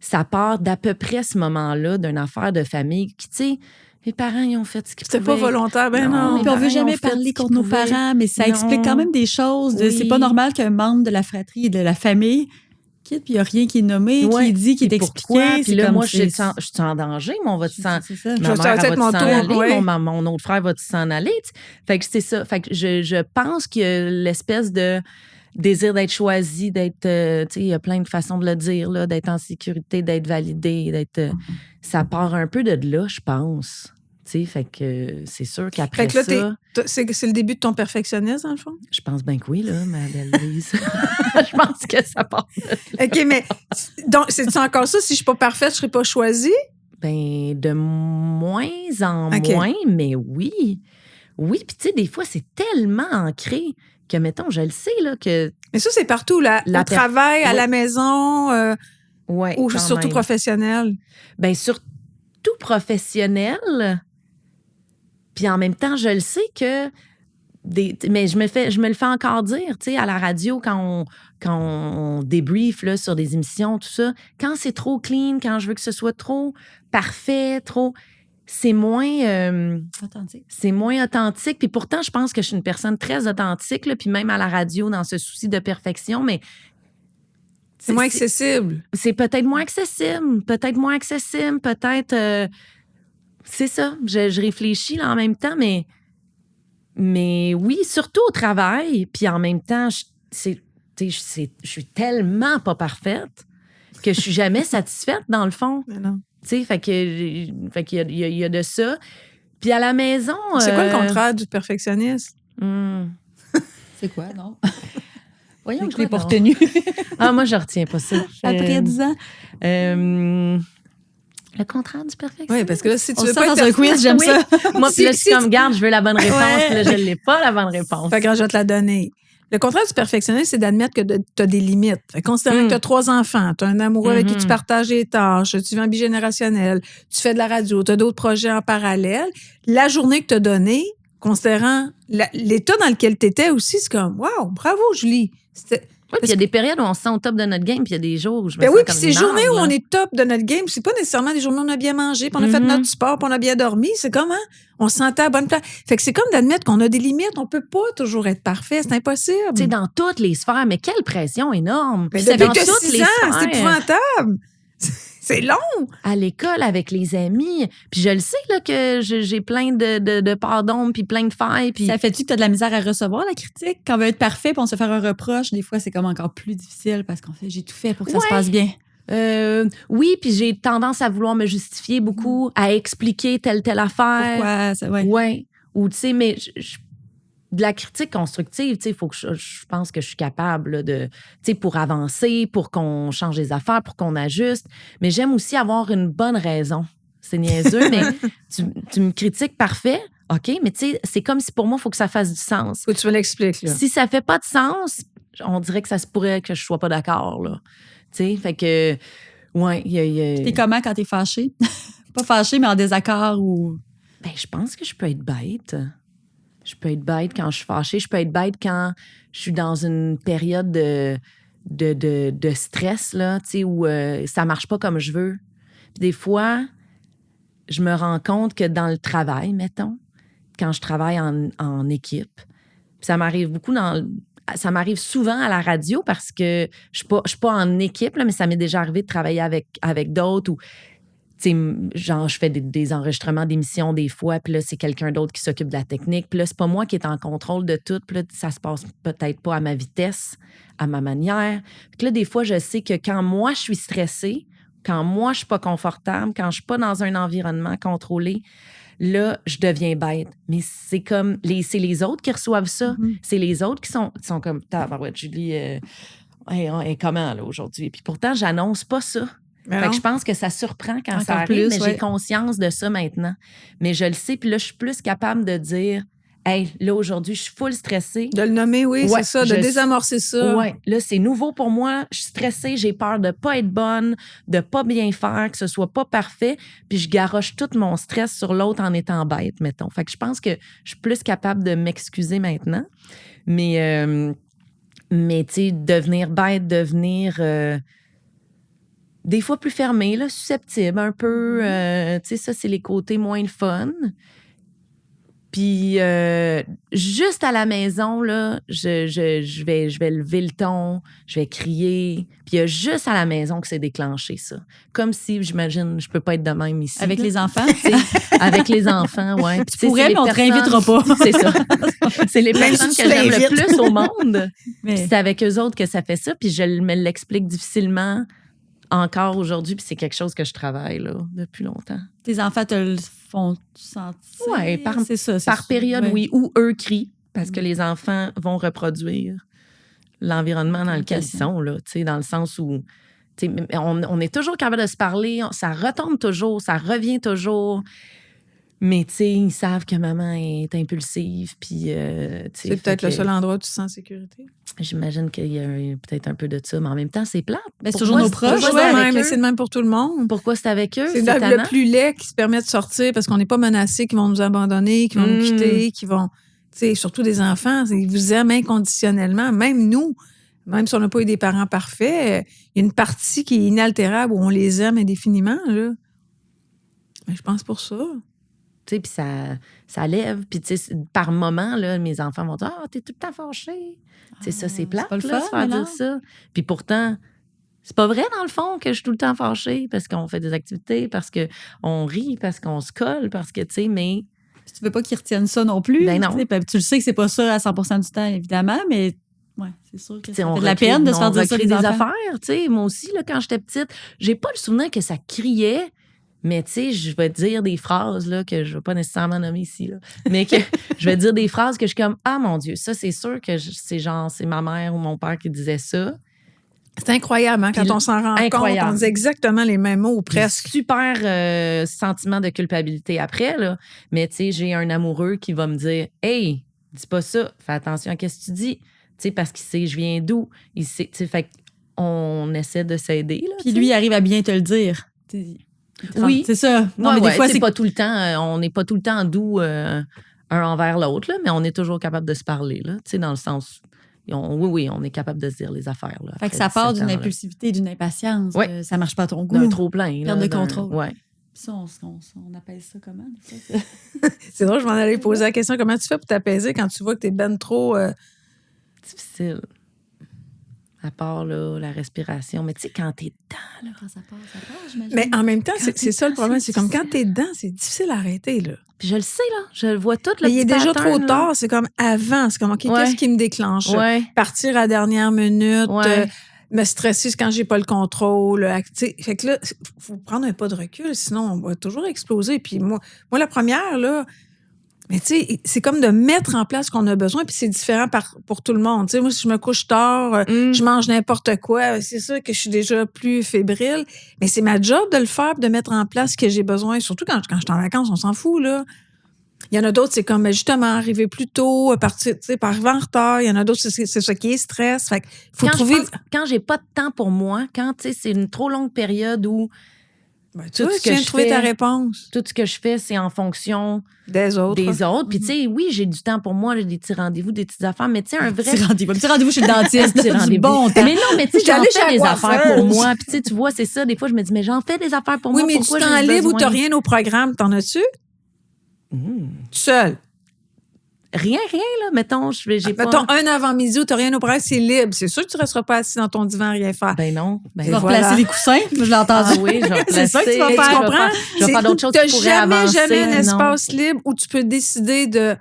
ça part d'à peu près ce moment-là d'une affaire de famille qui, tu sais, mes parents, ils ont fait ce qu'ils C'était pouvaient. pas volontaire, ben Non, non. mes Puis on parents, veut ils jamais ont fait parler ce contre qu'ils nos pouvaient. parents, mais ça Non. explique quand même des choses. Oui. C'est pas normal qu'un membre de la fratrie et de la famille quittes, puis il n'y a rien qui est nommé, qui Ouais. est dit, qui est Puis pourquoi? expliqué. Puis c'est là, comme moi, c'est- je suis en danger. Moi, on va s'en... c'est ça. Ma Ça mère, va elle être va mon s'en tour, aller. ouais. Mon autre frère va s'en aller. Fait que c'est ça. Fait que je pense qu'il y a l'espèce de désir d'être choisi, d'être... tu sais, il y a plein de façons de le dire, là, d'être en sécurité, d'être validé, d'être... ça part un peu de là, je pense. Tu sais, fait que c'est sûr qu'après Fait que là, ça... c'est le début de ton perfectionnisme, dans le fond? Je pense bien que oui, là, ma belle Louise. Je pense que ça part de là. OK, mais donc, c'est encore ça? Si je suis pas parfaite, je serai pas choisie? Ben, de moins en OK. moins, mais oui. Oui, puis tu sais, des fois, c'est tellement ancré que, mettons, je le sais, là, que... Mais ça, c'est partout, là. La Au travail, à oui. la maison, Ouais, ou quand surtout même. professionnel. Ben, surtout professionnel. Puis en même temps, je le sais que... mais je me le fais encore dire, tu sais, à la radio, quand on débrief là, sur des émissions, tout ça. Quand c'est trop clean, quand je veux que ce soit trop parfait, trop... C'est moins... Authentique. c'est moins authentique. Puis pourtant, je pense que je suis une personne très authentique, là, puis même à la radio, dans ce souci de perfection, mais... C'est moins accessible. C'est peut-être moins accessible, peut-être... c'est ça, je réfléchis là, en même temps, mais oui, surtout au travail, puis en même temps, je suis tellement pas parfaite que je suis jamais satisfaite, dans le fond. Mais non. Tu sais, fait qu'il y a de ça. Puis à la maison... C'est quoi le contraire du perfectionnisme? C'est quoi, non? Voyons, C'est que je quoi, l'ai pas non? retenu. Ah, moi, je retiens pas ça. Après 10 ans. Le contraire du perfectionnisme. Oui, parce que là, si tu On veux sort pas dans un être quiz, j'aime Oui. ça. Moi, puis là, je Si- suis comme, garde, je veux la bonne réponse. Ouais. Puis là, je l'ai pas, la bonne réponse. Fait que je vais te la donner. Le contraire du perfectionnisme, c'est d'admettre que tu as des limites. Fait que considérant que tu as 3 enfants, tu as un amoureux avec qui tu partages les tâches, tu vis en bigénérationnel, tu fais de la radio, tu as d'autres projets en parallèle, la journée que tu as donnée, considérant l'état dans lequel tu étais aussi, c'est comme, wow, bravo, Julie. Oui, puis il y a des périodes où on se sent au top de notre game, puis il y a des jours où je me Ben sens oui, comme puis ces une journées où marde, on là. est top de notre game, c'est pas nécessairement des journées où on a bien mangé, puis on a fait notre sport, puis on a bien dormi. C'est comment? On se sentait à bonne place. Fait que c'est comme d'admettre qu'on a des limites. On peut pas toujours être parfait. C'est impossible. Tu sais, dans toutes les sphères, mais quelle pression énorme. Mais Puis c'est depuis dans que t'as toutes 6 les ans, sphères. c'est épouvantable. C'est long. À l'école, avec les amis. Puis je le sais, là, que j'ai plein de parts d'ombre, puis plein de failles. Puis Ça fait-tu que tu as de la misère à recevoir la critique? Quand on veut être parfait puis on se fait faire un reproche, des fois, c'est comme encore plus difficile parce qu'on fait j'ai tout fait pour que ça se Ouais. passe bien. oui, puis j'ai tendance à vouloir me justifier beaucoup, à expliquer telle affaire. Pourquoi? Ça, ouais. Ouais. Ou, tu sais, mais de la critique constructive, tu sais, il faut que je pense que je suis capable là, de, tu sais, pour avancer, pour qu'on change les affaires, pour qu'on ajuste. Mais j'aime aussi avoir une bonne raison. C'est niaiseux, mais tu me critiques parfait. OK, mais tu sais, c'est comme si pour moi, il faut que ça fasse du sens. Faut que tu me l'expliques, là. Si ça fait pas de sens, on dirait que ça se pourrait que je sois pas d'accord, là. Tu sais, fait que, ouais, il y a... T'es comment quand t'es fâché? Pas fâché, mais en désaccord ou. Ben, je pense que je peux être bête. Je peux être bête quand je suis fâchée. Je peux être bête quand je suis dans une période de stress, là, tu sais, où ça marche pas comme je veux. Puis des fois, je me rends compte que dans le travail, mettons, quand je travaille en équipe, puis ça m'arrive ça m'arrive souvent à la radio parce que je suis pas en équipe, là, mais ça m'est déjà arrivé de travailler avec d'autres ou, tu sais, genre, je fais des enregistrements d'émissions des fois, puis là, c'est quelqu'un d'autre qui s'occupe de la technique. Puis là, c'est pas moi qui est en contrôle de tout. Puis là, ça se passe peut-être pas à ma vitesse, à ma manière. Puis là, des fois, je sais que quand moi, je suis stressée, quand moi, je suis pas confortable, quand je suis pas dans un environnement contrôlé, là, je deviens bête. Mais c'est comme... c'est les autres qui reçoivent ça. C'est les autres qui sont comme... Tabarouette, Julie, elle est comment, là, aujourd'hui? Puis pourtant, j'annonce pas ça. Mais Fait non. que je pense que ça surprend quand Encore ça arrive, plus, mais ouais. j'ai conscience de ça maintenant. Mais je le sais, puis là, je suis plus capable de dire, hey, là, aujourd'hui, je suis full stressée. De le nommer, oui, Ouais, c'est ça. De je- désamorcer ça. Ouais, là, c'est nouveau pour moi. Je suis stressée, j'ai peur de pas être bonne, de pas bien faire, que ce soit pas parfait. Puis je garoche tout mon stress sur l'autre en étant bête, mettons. Fait que je pense que je suis plus capable de m'excuser maintenant. Mais tu sais, devenir bête, devenir... des fois plus fermé, là, susceptible un peu. Tu sais, ça, c'est les côtés moins le fun. Puis juste à la maison, là, je vais lever le ton, je vais crier. Puis il y a juste à la maison que c'est déclenché, ça. Comme si, j'imagine, je peux pas être de même ici. Avec là. les enfants? Avec les enfants, oui. Tu pourrais, mais on te réinvitera pas. C'est ça. C'est les Même personnes si que tu j'aime le l'invites. plus au monde. Mais- Puis c'est avec eux autres que ça fait ça. Puis je me l'explique difficilement encore aujourd'hui. Puis c'est quelque chose que je travaille là, depuis longtemps. Tes enfants te le font sentir? Ouais, c'est ça. c'est Par ça. période, Ouais. oui. Ou eux crient parce que les enfants vont reproduire l'environnement dans lequel ils sont, là, tu sais, dans le sens où tu sais, on est toujours capable de se parler, ça retombe toujours, ça revient toujours. Mais tu sais, ils savent que maman est impulsive. Puis, tu sais, C'est fait peut-être le que seul endroit où tu te sens en sécurité. j'imagine qu'il y a peut-être un peu de ça. Mais en même temps, c'est plate. Ben, c'est Pourquoi toujours nos proches. pourquoi Ouais, c'est mais avec c'est eux? de même pour tout le monde. Pourquoi c'est avec eux? C'est C'est le tannant? plus laid qui se permet de sortir parce qu'on n'est pas menacé, qu'ils vont nous abandonner, qu'ils vont nous quitter, qu'ils vont. Tu sais, surtout des enfants, ils vous aiment inconditionnellement. Même nous, même si on n'a pas eu des parents parfaits, il y a une partie qui est inaltérable où on les aime indéfiniment, là. Mais je pense pour ça. Tu sais, puis ça lève. Puis, tu sais, par moment, là, mes enfants vont dire « Ah, t'es tout le temps fâché. » Tu sais, ça, c'est plate, pas le là, fun, se faire mais non. dire ça. Puis pourtant, c'est pas vrai, dans le fond, que je suis tout le temps fâchée parce qu'on fait des activités, parce qu'on rit, parce qu'on se colle, parce que, tu sais, mais... Puis tu veux pas qu'ils retiennent ça non plus. Ben non. Tu sais, puis tu le sais que c'est pas ça à 100% du temps, évidemment, mais ouais, c'est sûr que Tu sais, ça on fait de la recrée- peine de se on faire dire ça recrée des des enfants. affaires, tu sais. Moi aussi, là, quand j'étais petite, j'ai pas le souvenir que ça criait, mais tu sais, je vais dire des phrases là, que je vais pas nécessairement nommer ici, là, mais que je vais dire des phrases que je suis comme « Ah, mon Dieu, ça, c'est sûr que c'est ma mère ou mon père qui disait ça. » C'est incroyable, hein, quand Puis on s'en rend compte, incroyable. on dit exactement les mêmes mots ou presque. Super sentiment de culpabilité après, là. Mais tu sais, j'ai un amoureux qui va me dire « Hey, dis pas ça, fais attention à ce que tu dis. » Tu sais, parce qu'il sait je viens d'où. Il sait, tu sais, fait qu'on essaie de s'aider, là. Puis tu sais. lui, il arrive à bien te le dire. Oui. C'est ça. Non, Ouais, mais des ouais, fois, c'est c'est pas tout le temps, on n'est pas tout le temps doux un envers l'autre, là, mais on est toujours capable de se parler, là, tu sais, dans le sens, oui, on est capable de se dire les affaires. Là, Fait que après ça part 17 d'une ans, là. impulsivité, d'une impatience. Ouais. Ça marche pas à ton goût. D'un trop-plein. Perte là, de contrôle. Ouais. Puis ça, on appelle ça comment? Ça, C'est drôle, je m'en allais poser la question comment tu fais pour t'apaiser quand tu vois que t'es ben trop. Difficile. À part là, la respiration. Mais tu sais, quand t'es dedans, là. Quand ça part, j'imagine. Mais en même temps, Quand c'est t'es ça le dedans, problème. c'est C'est comme quand difficile. t'es dedans, c'est difficile à arrêter, là. Puis je le sais, là. Je le vois tout, le Mais il est petit déjà pattern, trop là. tard. C'est comme avant. C'est comme, OK, Ouais. qu'est-ce qui me déclenche? Ouais. Partir à la dernière minute, Ouais. me stresser quand j'ai pas le contrôle. Tu sais, fait que là, faut prendre un pas de recul, sinon on va toujours exploser. Puis moi la première, là, mais tu sais, c'est comme de mettre en place ce qu'on a besoin, puis c'est différent pour tout le monde. Tu sais, moi, si je me couche tard, je mange n'importe quoi, c'est sûr que je suis déjà plus fébrile, mais c'est ma job de le faire, de mettre en place ce que j'ai besoin. Surtout quand je suis en vacances, on s'en fout, là. Il y en a d'autres, c'est comme justement arriver plus tôt, partir, tu sais, pas arriver en retard. Il y en a d'autres, c'est ça qui est stress. Fait qu'il faut trouver. Quand j'ai pas de temps pour moi, quand tu sais, c'est une trop longue période où Ben, tout ce tu que viens de je trouver fais- ta réponse tout ce que je fais, c'est en fonction des autres. des autres. Puis, tu sais, oui, j'ai du temps pour moi, j'ai des petits rendez-vous, des petites affaires, mais tu sais, un vrai. Petit rendez-vous chez le dentiste. Petit du rendez-vous. bon temps. Mais non, mais tu sais, J'étais j'en allée fais chez des la affaires coiffeuse. pour moi. Puis, tu sais, tu vois, c'est ça. Des fois, je me dis, mais j'en fais des affaires pour Oui, moi. mais du Pourquoi temps j'ai libre où besoin? t'as rien au programme, t'en as-tu? Tout seul. Rien, là. Mettons, j'ai pas. Mettons, un avant-midi où t'as rien au programme, c'est libre. C'est sûr que tu resteras pas assis dans ton divan à rien faire. Ben non. Ben Tu vas Et replacer voilà. les coussins. Moi, je l'ai entendu. Ah oui, je vais C'est ça que tu vas replacer, faire. Tu je vais comprends? Je vais faire d'autres choses qui pourraient avancer. Jamais un non. espace libre où tu peux décider de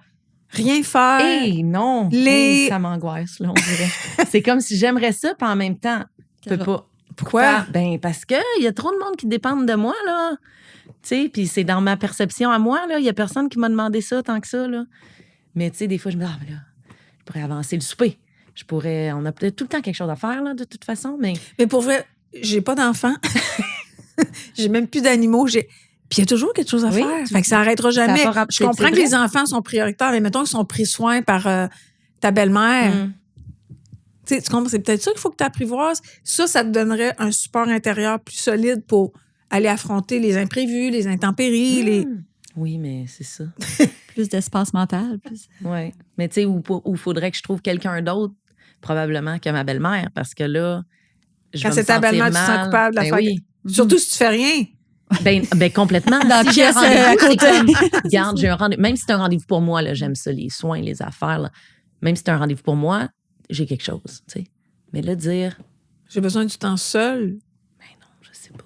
rien faire. Hey, non. Les- Hey, ça m'angoisse, là, on dirait. C'est comme si j'aimerais ça, puis en même temps, je peux pas. Pourquoi? Ben, parce qu'il y a trop de monde qui dépendent de moi, là. Tu sais, puis c'est dans ma perception à moi, là. Il y a personne qui m'a demandé ça tant que ça, là. Mais tu sais, des fois, je me dis, ah, mais là, je pourrais avancer le souper. On a peut-être tout le temps quelque chose à faire, là, de toute façon, mais. Mais pour vrai, j'ai pas d'enfants. J'ai même plus d'animaux. Puis il y a toujours quelque chose à Oui, faire. Fait que ça arrêtera jamais. Ça a pas rap- Je c'est comprends que vrai. les enfants sont prioritaires, mais mettons qu'ils sont pris soin par ta belle-mère. Tu sais, tu comprends? C'est peut-être ça qu'il faut que tu apprivoises. Ça te donnerait un support intérieur plus solide pour aller affronter les imprévus, les intempéries, les... Oui, mais c'est ça. Plus d'espace mental. Plus... Oui. Mais tu sais, où faudrait que je trouve quelqu'un d'autre, probablement, que ma belle-mère, parce que là, je Quand vais c'est me ta sentir belle-mère, tu te sens mal. coupable de la Ben faire. oui. Surtout si tu fais rien. Ben complètement. Dans la Si j'ai un pièce, à rendez-vous, côté. c'est comme, regarde, j'ai un rendez-vous. Même si c'est un rendez-vous pour moi, là, j'aime ça, les soins, les affaires. Là. Même si c'est un rendez-vous pour moi, j'ai quelque chose, tu sais. Mais là, dire, J'ai besoin du temps seul. je sais pas.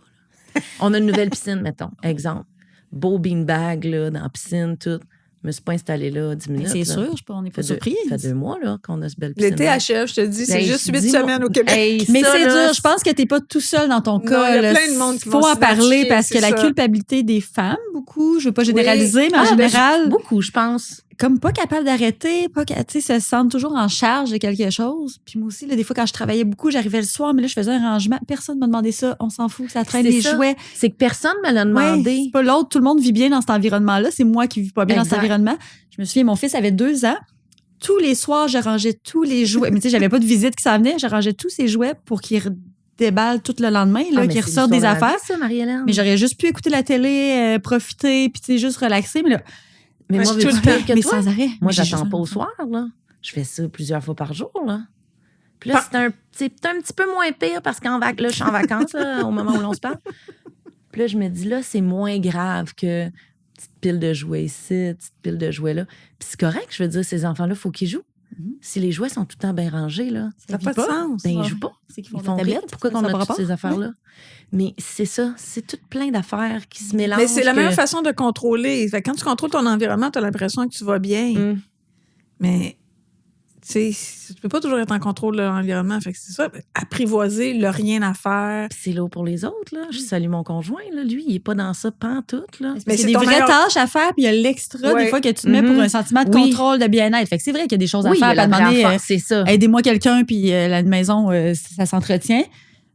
Là. On a une nouvelle piscine, mettons. Exemple. Beau beanbag, là, dans la piscine, tout. Je me suis pas installée là 10 minutes. C'est là. sûr, on n'est pas surpris. Ça fait 2 mois là, qu'on a ce belle piscine. L'été achève, je te dis, c'est Ben, juste 8 dis-moi- semaines au Québec. Hey, Mais ça, c'est là, dur. Je pense que tu n'es pas tout seul dans ton Non, cas. il y a là. plein de monde qui vont faut en se parler matcher, parce que c'est la ça. culpabilité des femmes, beaucoup, je ne veux pas généraliser, mais en Ah, ben, général, beaucoup, je pense. comme pas capable d'arrêter, se sentent toujours en charge de quelque chose. Puis moi aussi, là, des fois, quand je travaillais beaucoup, j'arrivais le soir, mais là, je faisais un rangement. Personne ne m'a demandé ça. On s'en fout, ça traîne C'est des ça. jouets. C'est que personne me l'a Ouais, demandé. c'est pas l'autre. Tout le monde vit bien dans cet environnement-là. C'est moi qui vis pas bien dans cet Exact. environnement. Je me souviens, mon fils avait 2 ans. Tous les soirs, je rangeais tous les jouets. Mais tu sais, j'avais pas de visite qui s'en venait. Je rangeais tous ses jouets pour qu'il déballe tout le lendemain, là, mais qu'il c'est ressorte des l'histoire de la affaires. vie, ça, Marie-Hélène. Mais j'aurais juste pu écouter la télé, profiter, puis tu sais, juste relaxer. Mais là, Mais Ouais, moi, je suis veux-tu tout le pire que mais toi? sans arrêt. Moi, Mais j'ai j'attends juste pas un au enfant. soir, là. Je fais ça plusieurs fois par jour, là. Puis là, Par- c'est un petit peu moins pire parce que là, je suis en vacances, là, au moment où l'on se parle. Puis là, je me dis, là, c'est moins grave que petite pile de jouets ici, petite pile de jouets là. Puis c'est correct, je veux dire, ces enfants-là, il faut qu'ils jouent. Si les jouets sont tout le temps bien rangés, là, Ça n'a vit pas de pas. sens. ben, ils Ouais. jouent pas. C'est qu'ils Ils font font de la rien. tablette. Pourquoi Ça qu'on n'a a pas toutes rapport. ces affaires-là? Mais c'est ça. C'est toute plein d'affaires qui se mélangent. Mais c'est la que- meilleure façon de contrôler. Fait que quand tu contrôles ton environnement, tu as l'impression que tu vas bien. Hum. Mais tu sais, tu peux pas toujours être en contrôle de l'environnement. Fait que c'est ça, apprivoiser le rien à faire. Puis c'est lourd pour les autres, là. Je salue mon conjoint, là. Lui, il est pas dans ça pantoute, là. Mais Mais c'est c'est des ton vraies meilleur- tâches à faire, puis il y a l'extra, Ouais. des fois, que tu te mets Mhm. pour un sentiment de Oui. contrôle, de bien-être. Fait que c'est vrai qu'il y a des choses à Oui, il y faire. a Puis à un la moment donné, vraie affaire, c'est ça. aidez-moi quelqu'un, puis la maison, ça s'entretient.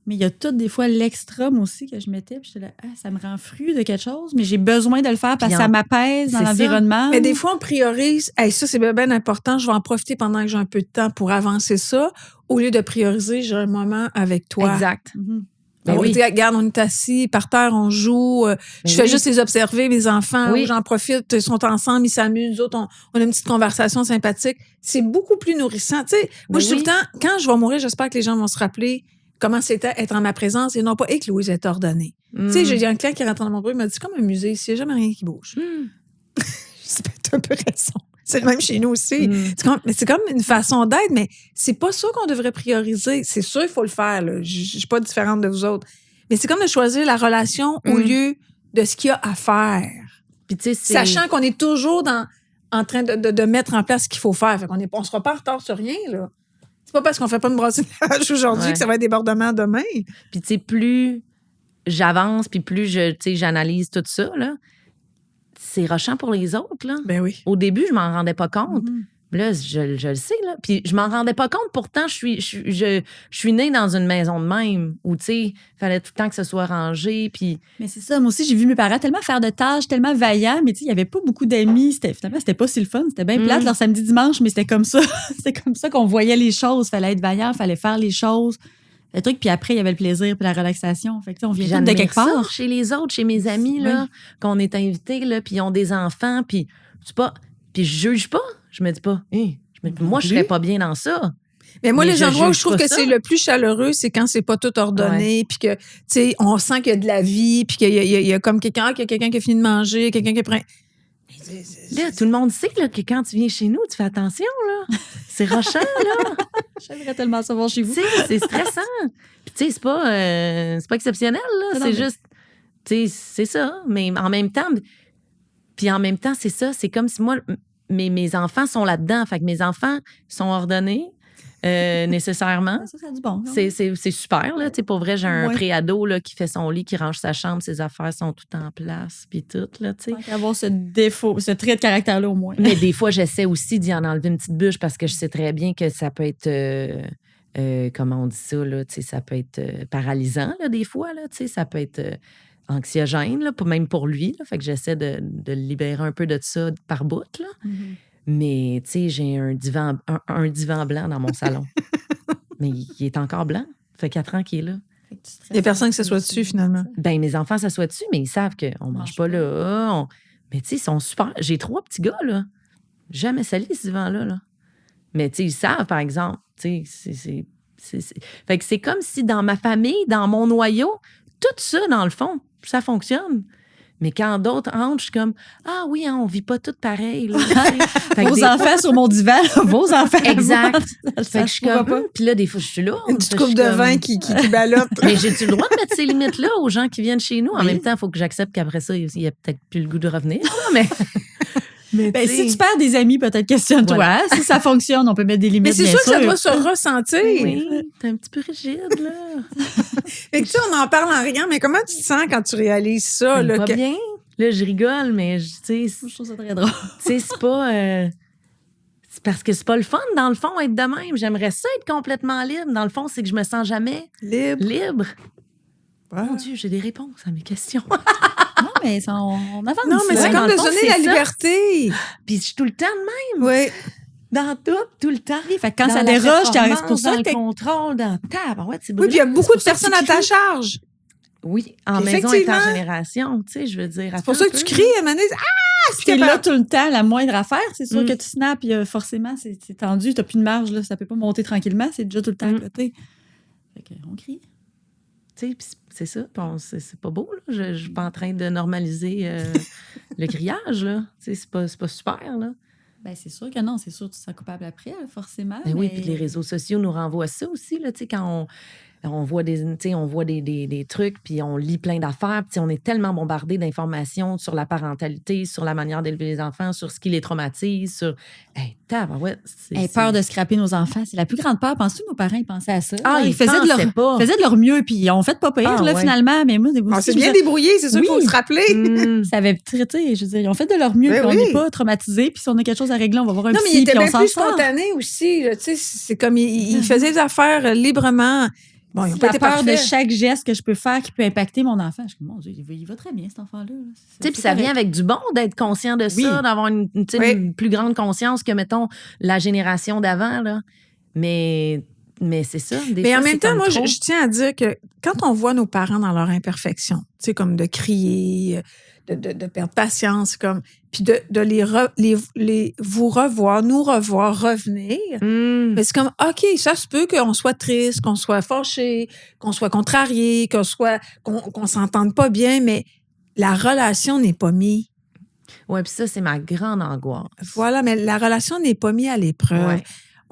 Mais il y a tout, des fois, l'extra, moi aussi, que je mettais. Puis j'étais là, ça me rend fru de quelque chose, mais j'ai besoin de le faire parce que Puis ça m'apaise dans c'est ça. l'environnement. Mais des fois, on priorise. Hey, ça, c'est bien important. Je vais en profiter pendant que j'ai un peu de temps pour avancer ça. Au lieu de prioriser, j'ai un moment avec toi. Exact. Mhm. Ben On oui. dit, regarde, on est assis, par terre, on joue. Je fais oui. juste les observer, mes enfants. Oui. J'en profite, ils sont ensemble, ils s'amusent. Nous autres, on a une petite conversation sympathique. C'est beaucoup plus nourrissant. Tu sais, moi, Ben je dis tout oui. le temps, quand je vais mourir, j'espère que les gens vont se rappeler comment c'était être en ma présence et non pas, que Louise est ordonnée. Mm. Tu sais, j'ai un client qui rentre dans mon bureau, il m'a dit, c'est comme un musée, ici, il n'y a jamais rien qui bouge. Mm. C'est peut-être un peu raison. C'est le même chez nous aussi. Mm. C'est comme une façon d'être, mais c'est pas ça qu'on devrait prioriser. C'est sûr, il faut le faire. Là. Je suis pas différente de vous autres. Mais c'est comme de choisir la relation au lieu de ce qu'il y a à faire. Puis tu sais, c'est... Sachant qu'on est toujours en train de mettre en place ce qu'il faut faire. Fait qu'on on sera pas en retard sur rien. Là. C'est pas parce qu'on fait pas de brassage aujourd'hui Ouais. que ça va être débordement demain. Puis tu sais, plus j'avance, puis plus j'analyse tout ça, là, c'est rushant pour les autres, là. Ben oui. Au début, je m'en rendais pas compte. Mhm. Là, je le sais, là. Puis je m'en rendais pas compte. Pourtant, je suis née dans une maison de même où, tu sais, fallait tout le temps que ce soit rangé. Puis Mais c'est ça, moi aussi, j'ai vu mes parents tellement faire de tâches, tellement vaillants, mais tu sais, il n'y avait pas beaucoup d'amis. Finalement, c'était pas si le fun. C'était bien plate, leur samedi, dimanche, mais c'était comme ça. C'était comme ça qu'on voyait les choses. Fallait être vaillant, fallait faire les choses. Le truc, puis après, il y avait le plaisir puis la relaxation. Fait que, tu sais, on vient tous de j'admire quelque ça part. chez les autres, chez mes amis, là, qu'on est invités, là, puis ils ont des enfants, puis c'est pas... Puis je juge pas. Je me dis pas, moi, je serais pas bien dans ça. Mais moi, Mais les je endroits où juge je trouve pas que ça. c'est le plus chaleureux, c'est quand c'est pas tout ordonné, puis que, tu sais, on sent qu'il y a de la vie, puis qu'il y a comme quelqu'un qui a fini de manger, quelqu'un qui a pris... Là, tout le monde sait là, que quand tu viens chez nous, tu fais attention, là. C'est rochant, là. J'aimerais tellement savoir chez vous. Tu sais, c'est stressant. Puis, tu sais, c'est pas exceptionnel, là. Non, C'est mais- juste, tu sais, c'est ça. Mais en même temps, c'est ça. C'est comme si moi, mes enfants sont là-dedans. Fait que mes enfants sont ordonnés, nécessairement. Ça a du bon. non? C'est super, là. Tu sais, pour vrai, j'ai un Ouais. préado, là, qui fait son lit, qui range sa chambre, ses affaires sont toutes en place, puis tout, là, tu sais. Tant qu'à avoir ce défaut, ce trait de caractère-là au moins. Mais des fois, j'essaie aussi d'y en enlever une petite bûche parce que je sais très bien que ça peut être, comment on dit ça, là, tu sais, ça peut être paralysant, là, des fois, là, tu sais, ça peut être anxiogène, là, même pour lui, là, fait que j'essaie de le libérer un peu de ça par bout, là. Mhm. Mais, tu sais, j'ai un divan blanc dans mon salon. Mais il est encore blanc. Ça fait 4 ans qu'il est là. Fait que tu stresses Il y a personne qui un peu s'assoit aussi, dessus, finalement. Ben, mes enfants s'assoient dessus, mais ils savent qu'on mange pas là. Mais tu sais, ils sont super. J'ai 3 petits gars, là. Jamais sali, ce divan-là, là. Mais tu sais, ils savent, par exemple. Tu sais, Fait que c'est comme si dans ma famille, dans mon noyau, tout ça, dans le fond, ça fonctionne. Mais quand d'autres entrent, je suis comme « Ah oui, hein, on vit pas toutes pareil. » Vos enfants sur mon divan, vos enfants. Exact. Ça, Fait que je suis comme, puis là, des fois, je suis là. Une petite coupe de vin qui ballotte. Mais j'ai-tu le droit de mettre ces limites-là aux gens qui viennent chez nous? En même temps, il faut que j'accepte qu'après ça, il n'y a peut-être plus le goût de revenir. Mais Ben, si tu perds des amis, peut-être questionne-toi. Voilà. Si ça fonctionne, on peut mettre des limites. Mais c'est bien sûr que ça doit se ressentir. Oui, t'es un petit peu rigide, là. Fait que tu sais, on en parle en riant, mais comment tu te sens quand tu réalises ça? Là, Pas que... bien. Là, je rigole, mais tu sais, Je trouve ça très drôle. c'est pas... c'est parce que c'est pas le fun, dans le fond, être de même. J'aimerais ça être complètement libre. Dans le fond, c'est que je me sens jamais libre. Ouais. Mon Dieu, j'ai des réponses à mes questions. Non, mais on avance. Non, mais Ouais, c'est dans comme le de fond, donner c'est la ça. liberté. Puis je suis tout le temps de même. Oui. Dans tout le temps. Fait que quand Dans ça la déroge, performance, c'est pour ça dans que le contrôle, dans ouais, c'est Oui, puis il y a beaucoup de personnes à ta charge. Oui, en Puis maison et en effectivement. génération, tu sais, je veux dire. C'est pour ça que tu cries à Mané. si t'es là tout le temps, la moindre affaire, c'est sûr Mm. que tu snaps, forcément, c'est tendu, t'as plus de marge, là, ça peut pas monter tranquillement, c'est déjà tout le temps à côté. Fait qu'on crie. Tu sais, puis c'est ça, c'est pas beau, là. Je suis pas en train de normaliser le criage, là. Tu sais, c'est pas super, là. Ben, c'est sûr que non, c'est sûr que tu seras coupable après, là, forcément. Ben oui, puis les réseaux sociaux nous renvoient ça aussi, là, tu sais, quand on voit des trucs, puis on lit plein d'affaires, puis on est tellement bombardé d'informations sur la parentalité, sur la manière d'élever les enfants, sur ce qui les traumatise, sur... Hey, tabarouette, peur de scraper nos enfants, c'est la plus grande peur. Penses-tu que nos parents ils pensaient à ça? Ah, ils faisaient de leur mieux, puis ils ont fait pas pire, Ah, là, ouais. finalement. Mais moi, On s'est bien débrouillé, c'est ça qu'il faut se rappeler. Ça avait traité, je veux dire, ils ont fait de leur mieux, Ben puis on oui. n'est pas traumatisés, puis si on a quelque chose à régler, on va voir un Non, mais psy, il était puis on bien s'en plus sort. spontané aussi. Là, tu sais, c'est comme il faisait des affaires librement. Bon, ils ont pas La été peur de parfaits. chaque geste que je peux faire qui peut impacter mon enfant. Je suis comme, mon Dieu, il va très bien, cet enfant-là. Tu sais, puis ça vient avec du bon d'être conscient de ça, Oui. d'avoir une plus grande conscience que, mettons, la génération d'avant, là. Mais c'est ça. Mais en même temps, moi, je tiens à dire que quand on voit nos parents dans leur imperfection, tu sais, comme de crier, de perdre patience, comme, puis de vous revoir, nous revoir, revenir, mais c'est comme, OK, ça se peut qu'on soit triste, qu'on soit fâché, qu'on soit contrarié, qu'on s'entende pas bien, mais la relation n'est pas mise. Oui, puis ça, c'est ma grande angoisse. Voilà, mais la relation n'est pas mise à l'épreuve. Ouais.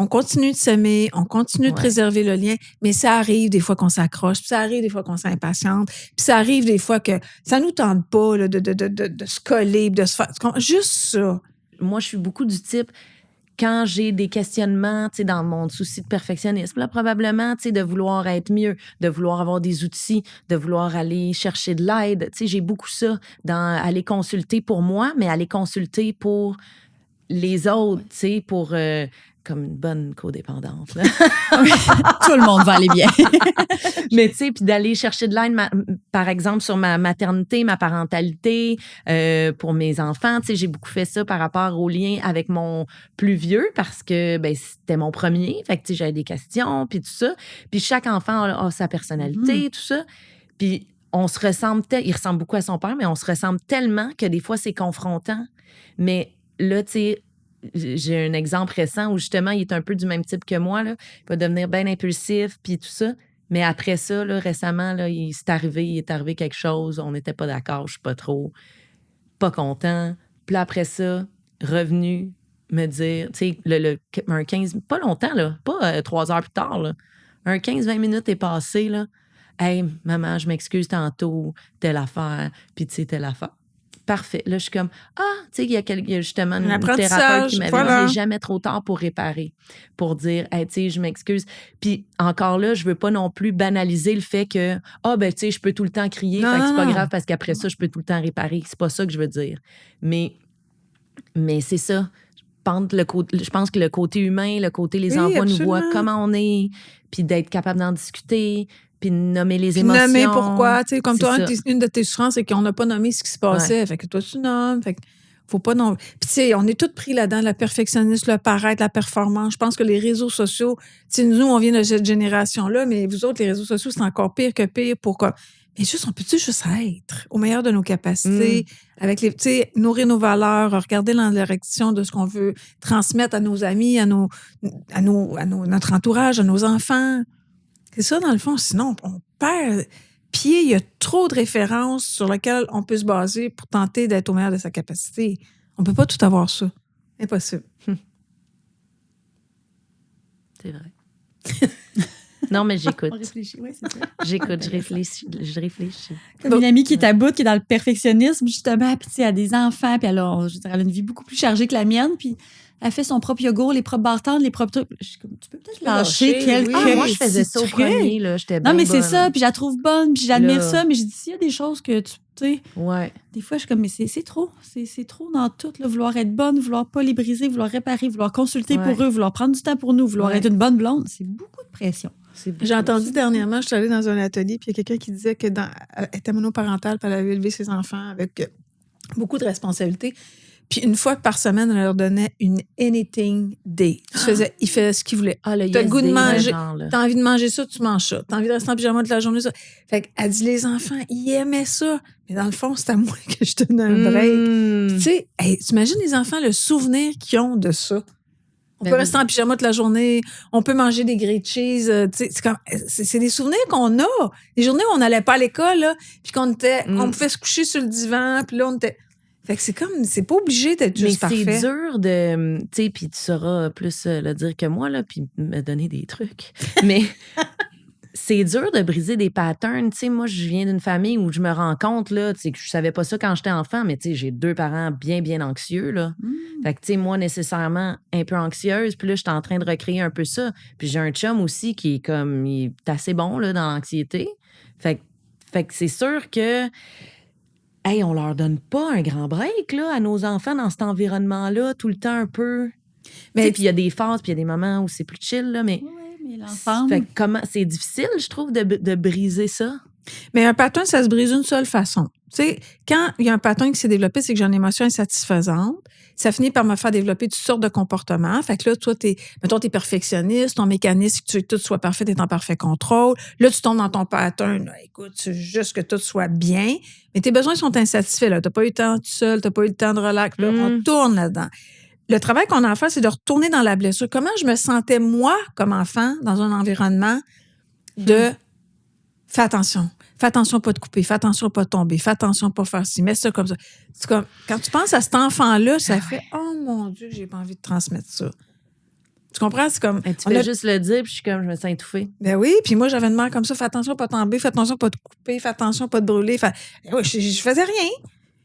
On continue de s'aimer, on continue de préserver le lien, mais ça arrive des fois qu'on s'accroche, puis ça arrive des fois qu'on s'impatiente, puis ça arrive des fois que ça nous tente pas là, de se coller, de se faire... Juste ça. Moi, je suis beaucoup du type, quand j'ai des questionnements, tu sais, dans mon souci de perfectionnisme, là, probablement, tu sais, de vouloir être mieux, de vouloir avoir des outils, de vouloir aller chercher de l'aide. Tu sais, j'ai beaucoup ça, aller consulter pour moi, mais aller consulter pour les autres, tu sais, pour... comme une bonne codépendante. Là. Tout le monde va aller bien. Mais tu sais, puis d'aller chercher de l'aide, par exemple, sur ma maternité, ma parentalité, pour mes enfants. Tu sais, j'ai beaucoup fait ça par rapport au lien avec mon plus vieux parce que ben, c'était mon premier. Fait que tu sais, j'avais des questions, puis tout ça. Puis chaque enfant a sa personnalité, tout ça. Puis on se ressemble, il ressemble beaucoup à son père, mais on se ressemble tellement que des fois, c'est confrontant. Mais là, tu sais, j'ai un exemple récent où justement, il est un peu du même type que moi. Là. Il va devenir bien impulsif, puis tout ça. Mais après ça, là, récemment, là, il est arrivé quelque chose. On n'était pas d'accord, je suis pas pas content. Puis là, après ça, revenu me dire, tu sais, un 15, pas longtemps, là, pas 3 heures plus tard, là, un 15-20 minutes est passé, là. Hey, maman, je m'excuse tantôt, telle affaire, puis tu sais, telle affaire. Parfait. Là, je suis comme, tu sais, il y a justement une thérapeute qui m'avait dit, il n'est jamais trop tard pour réparer, pour dire, hey, tu sais, je m'excuse. Puis encore là, je veux pas non plus banaliser le fait que, ben, tu sais, je peux tout le temps crier, fait que c'est pas grave parce qu'après ça, je peux tout le temps réparer. C'est pas ça que je veux dire. Mais c'est ça. Je pense que le côté humain, le côté les enfants nous voient comment on est, puis d'être capable d'en discuter, puis de nommer les émotions. Nommer pourquoi. Tu sais, comme toi, ça. une de tes souffrances, c'est qu'on n'a pas nommé ce qui se passait. Fait que toi, tu nommes. Fait que faut pas nommer. Puis, tu sais, on est tous pris là-dedans, le perfectionnisme, le paraître, la performance. Je pense que les réseaux sociaux, tu sais, nous, on vient de cette génération-là, mais vous autres, les réseaux sociaux, c'est encore pire que pire pour quoi. Mais juste, on peut-tu juste être au meilleur de nos capacités, avec les, tu sais, nourrir nos valeurs, regarder dans la direction de ce qu'on veut transmettre à nos amis, à notre entourage, à nos enfants. C'est ça, dans le fond. Sinon, on perd. pieds, il y a trop de références sur lesquelles on peut se baser pour tenter d'être au meilleur de sa capacité. On peut pas tout avoir ça. Impossible. C'est vrai. Non, mais j'écoute. On réfléchit, oui, c'est ça. J'écoute, je réfléchis. Comme une amie qui est à bout, qui est dans le perfectionnisme, justement, puis tu sais, elle a des enfants, puis alors, je veux dire, elle a une vie beaucoup plus chargée que la mienne, puis elle fait son propre yogourt, les propres bartendes, les propres trucs. Je suis comme, tu peux peut-être lâcher quelques Moi, je faisais ça au petits premier, là. J'étais bien Non, mais c'est bonne. ça, puis je la trouve bonne, puis j'admire Là. ça, mais je dis, s'il y a des choses que tu sais, Ouais. des fois, je suis comme, mais c'est trop. C'est trop dans tout, là, vouloir être bonne, vouloir pas les briser, vouloir réparer, vouloir consulter Ouais. pour eux, vouloir prendre du temps pour nous, vouloir Ouais. être une bonne blonde. C'est beaucoup de pression. C'est beaucoup J'ai entendu ça. dernièrement, je suis allée dans un atelier, puis il y a quelqu'un qui disait qu'elle était monoparentale, puis elle avait élevé ses enfants avec beaucoup de responsabilités. Puis une fois par semaine, elle leur donnait une anything day. Il faisait ce qu'il voulait. Ah, le T'as le goût de yes day, manger. genre, là. T'as envie de manger ça, tu manges ça. T'as envie de rester en pyjama toute la journée, ça. Fait qu'elle dit, les enfants, ils aimaient ça. Mais dans le fond, c'est à moi que je donnais un break. Mm. Tu sais, hey, t'imagines les enfants, le souvenir qu'ils ont de ça. On Ben peut oui. rester en pyjama toute la journée, on peut manger des grilled cheese. Tu sais, c'est des souvenirs qu'on a. Des journées où on n'allait pas à l'école, là, puis qu'on était, on pouvait se coucher sur le divan, puis là, on était. Fait que c'est pas obligé d'être Mais juste c'est parfait. dur de. Tu sais, puis tu sauras plus le dire que moi, là, puis me donner des trucs. Mais c'est dur de briser des patterns. Tu sais, moi, je viens d'une famille où je me rends compte, là, tu sais, que je savais pas ça quand j'étais enfant, mais tu sais, j'ai 2 parents bien, bien anxieux, là. Fait que, tu sais, moi, nécessairement, un peu anxieuse. Puis là, je suis en train de recréer un peu ça. Puis j'ai un chum aussi qui est comme, il est assez bon, là, dans l'anxiété. Fait que c'est sûr que. Hey, on leur donne pas un grand break là, à nos enfants dans cet environnement-là, tout le temps un peu. Mais Puis il y a des phases, puis il y a des moments où c'est plus chill, là, mais. Oui, mais l'ensemble. Fait que c'est difficile, je trouve, de briser ça. Mais un pattern, ça se brise d'une seule façon. Tu sais, quand il y a un pattern qui s'est développé, c'est que j'ai une émotion insatisfaisante. Ça finit par me faire développer toutes sortes de comportements. Fait que là, toi, t'es perfectionniste, ton mécanisme, que tout soit parfait, t'es en parfait contrôle. Là, tu tombes dans ton pattern. Là, écoute, tu veux juste que tout soit bien. Mais tes besoins sont insatisfaits, là. T'as pas eu le temps tout seul, t'as pas eu le temps de relax. Là, on tourne là-dedans. Le travail qu'on a à faire, c'est de retourner dans la blessure. Comment je me sentais, moi, comme enfant, dans un environnement de fais attention. Fais attention pas de couper. Fais attention pas de tomber. Fais attention pas faire ci. Mets ça comme ça. C'est comme, quand tu penses à cet enfant-là, ça fait oh mon Dieu, j'ai pas envie de transmettre ça. Tu comprends? C'est comme. Tu fais juste le dire, puis je suis comme, je me sens étouffée. Ben oui, puis moi, j'avais une mère comme ça. Fais attention pas de tomber. Fais attention pas de couper. Fais attention pas de brûler. Ouais, je faisais rien.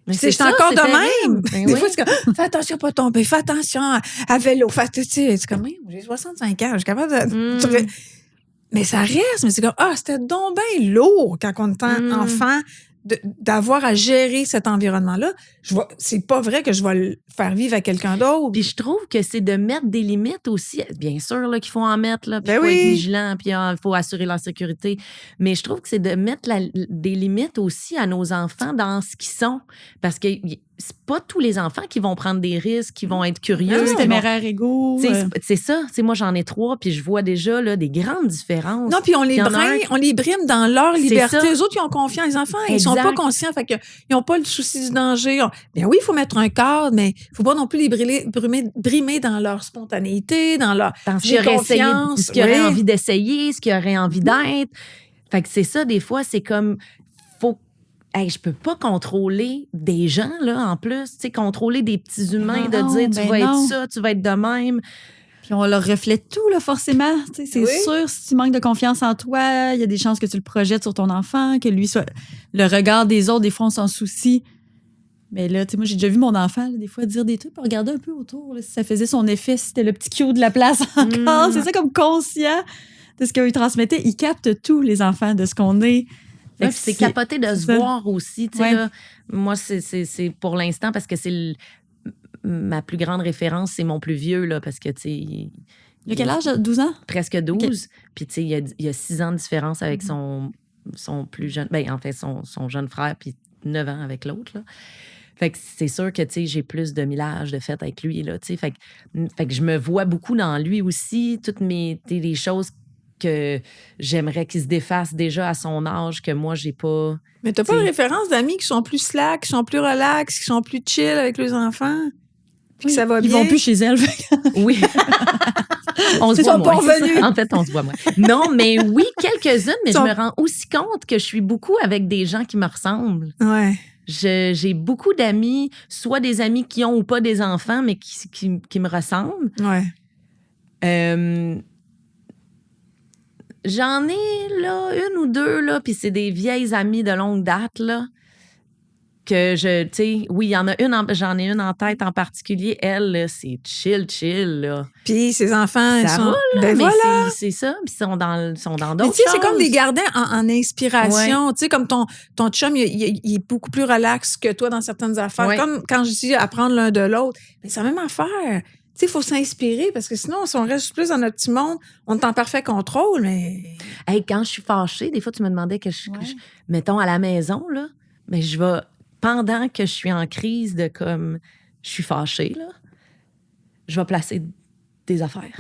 Mais J'étais encore de même. Ben Des oui. fois, c'est comme, fais attention pas de tomber. Fais attention à vélo. Tu sais, c'est comme, j'ai 65 ans. Je suis capable de. Mais ça reste, mais c'est comme, c'était donc bien lourd quand on est enfant d'avoir à gérer cet environnement-là. C'est pas vrai que je vais le faire vivre à quelqu'un d'autre. Puis je trouve que c'est de mettre des limites aussi. Bien sûr là, qu'il faut en mettre, là, puis il Ben faut oui. être vigilant, puis il faut assurer leur sécurité. Mais je trouve que c'est de mettre des limites aussi à nos enfants dans ce qu'ils sont. Parce que c'est pas tous les enfants qui vont prendre des risques, qui vont être curieux. C'est qui vont- téméraire égaux. C'est ça. Tu sais, moi, j'en ai 3, puis je vois déjà là, des grandes différences. Non, puis on les Il y en a brime dans leur C'est liberté. ça. Les autres, ils ont confiance. Les enfants, ils sont Exact. pas conscients. Fait qu'ils n'ont pas le souci du danger. Bien oui, il faut mettre un cadre, mais il faut pas non plus les brimer dans leur spontanéité, dans leur Dans ce j'ai qu'ils auraient essayé, confiance. ce qu'ils auraient Oui. envie d'essayer, ce qu'ils auraient envie d'être. Fait que c'est ça, des fois, c'est comme, je peux pas contrôler des gens, là, en plus. Tu sais, contrôler des petits humains, Non, de dire, tu ben vas non. être ça, tu vas être de même. Puis on leur reflète tout, là, forcément. Tu sais, c'est Oui. sûr, si tu manques de confiance en toi, il y a des chances que tu le projettes sur ton enfant, que lui soit. Le regard des autres, des fois, on s'en soucie. Mais là, tu sais, moi, j'ai déjà vu mon enfant, là, des fois, dire des trucs, pour regarder un peu autour, là, si ça faisait son effet, si c'était le petit cute de la place encore. C'est ça, comme conscient de ce qu'il transmettait. Il capte tous les enfants de ce qu'on est. Fait que c'est capoté de c'est se ça. voir aussi. Tu sais, Ouais. là, moi, c'est pour l'instant, parce que c'est ma plus grande référence, c'est mon plus vieux, là, parce que, tu sais, Il a quel âge? 12 ans? presque 12. Puis, tu sais, il y a 6 ans de différence avec son plus jeune, en fait, son jeune frère, puis 9 ans avec l'autre, là. Fait que c'est sûr que, tu sais, j'ai plus de millage de fait avec lui, là, tu sais. Fait que je me vois beaucoup dans lui aussi, toutes les choses que j'aimerais qu'il se défasse déjà à son âge, que moi, j'ai pas... Mais t'as pas de T'sais. référence d'amis qui sont plus slack, qui sont plus relax, qui sont plus chill avec les enfants? Puis que ça va Ils bien? vont plus chez elle. Oui. On se Ils voit sont pas moins. c'est revenus. ça. En fait, on se voit moins. Non, mais oui, quelques-unes, mais Sont- je me rends aussi compte que je suis beaucoup avec des gens qui me ressemblent. Ouais. J'ai beaucoup d'amis, soit des amis qui ont ou pas des enfants, mais qui me ressemblent. Ouais. J'en ai là une ou deux, là, puis c'est des vieilles amies de longue date, là, que tu sais, oui, il y en a j'en ai une en tête en particulier. Elle, là, c'est chill, là. Puis ses enfants, ils Ça sont. roule, là, Ben mais voilà. c'est ça, puis ils sont dans Mais d'autres tu sais, c'est choses. comme les garder en inspiration. Tu sais, comme ton chum, il est beaucoup plus relax que toi dans certaines affaires. Ouais. Comme quand je dis apprendre l'un de l'autre, mais c'est la même affaire. Tu sais, il faut s'inspirer parce que sinon, si on reste plus dans notre petit monde, on est en parfait contrôle, mais. Hey, quand je suis fâchée, des fois, tu me demandais mettons, à la maison, là, mais je vais, pendant que je suis en crise de comme, je suis fâchée, là, je vais placer des affaires.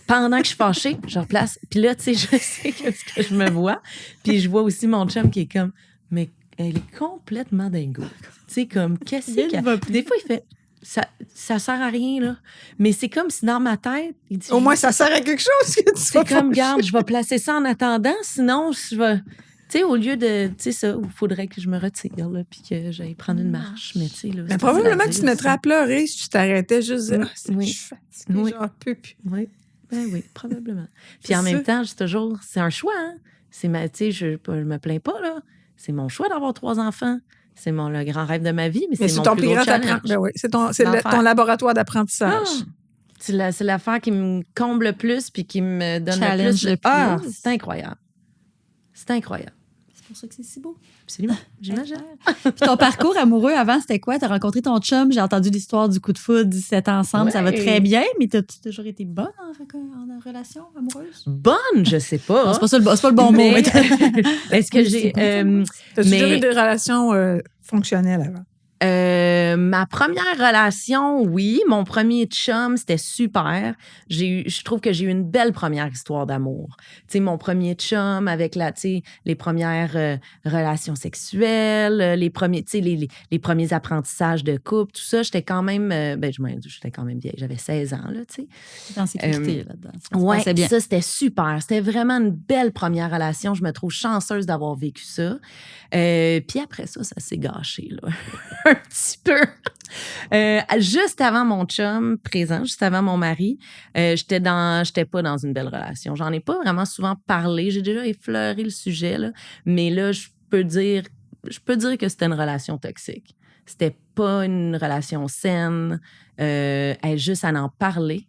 Pendant que je suis fâchée, je replace. Puis là, tu sais, je sais que je me vois. Puis je vois aussi mon chum qui est comme, mais elle est complètement dingo. Tu sais, comme, qu'est-ce qu'elle... Des fois, il fait, ça sert à rien, là. Mais c'est comme si dans ma tête, il dit... Au moins, ça sert à quelque chose que tu sois C'est comme, fâché. garde, je vais placer ça en attendant, sinon, je vais... Tu sais, au lieu de... Tu sais, ça, il faudrait que je me retire, là, puis que j'aille prendre une marche. Mais tu sais, là... Mais probablement que tu te mettrais à pleurer si tu t'arrêtais juste de dire, Oui. je suis fatiguée, Oui. j'en peux plus. Oui, ben oui, probablement. Puis C'est en même ça. temps, c'est un choix, hein? Tu sais, je me plains pas, là. C'est mon choix d'avoir 3 enfants. C'est le grand rêve de ma vie, mais Mais c'est c'est mon ton plus plus gros grand challenge. apprentissage. Ben oui, c'est L'enfer. ton laboratoire d'apprentissage. Ah! C'est l'affaire qui me comble le plus puis qui me donne Challenge le le plus. Ah, plus. c'est incroyable. C'est incroyble. C'est pour ça que c'est si beau. Absolument, j'imagine. Puis ton parcours amoureux avant, c'était quoi? T'as rencontré ton chum, j'ai entendu l'histoire du coup de foudre, 17 ans ensemble, ça va Ouais. très bien, mais t'as-tu toujours été bonne en relation amoureuse? Bonne, je sais pas. Non, c'est pas ça c'est pas le bon mot. Mais- Mais Est-ce que Oui, j'ai... c'est bon, T'as-tu Mais- déjà eu des relations fonctionnelles avant? Ma première relation, oui. Mon premier chum, c'était super. Je trouve que j'ai eu une belle première histoire d'amour. Tu sais, mon premier chum avec les premières relations sexuelles, les premiers, tu sais, les premiers apprentissages de couple, tout ça, j'étais quand même, j'étais quand même vieille. J'avais 16 ans, là, tu sais. t'es en sécurité là-dedans. Ça se Ouais, passait bien. ça, c'était super. C'était vraiment une belle première relation. Je me trouve chanceuse d'avoir vécu ça. Puis après ça s'est gâché, là. Un petit peu. Juste avant mon chum présent, juste avant mon mari, j'étais pas dans une belle relation. J'en ai pas vraiment souvent parlé. J'ai déjà effleuré le sujet, là. Mais là, je peux dire que c'était une relation toxique. C'était pas une relation saine. Juste à en parler,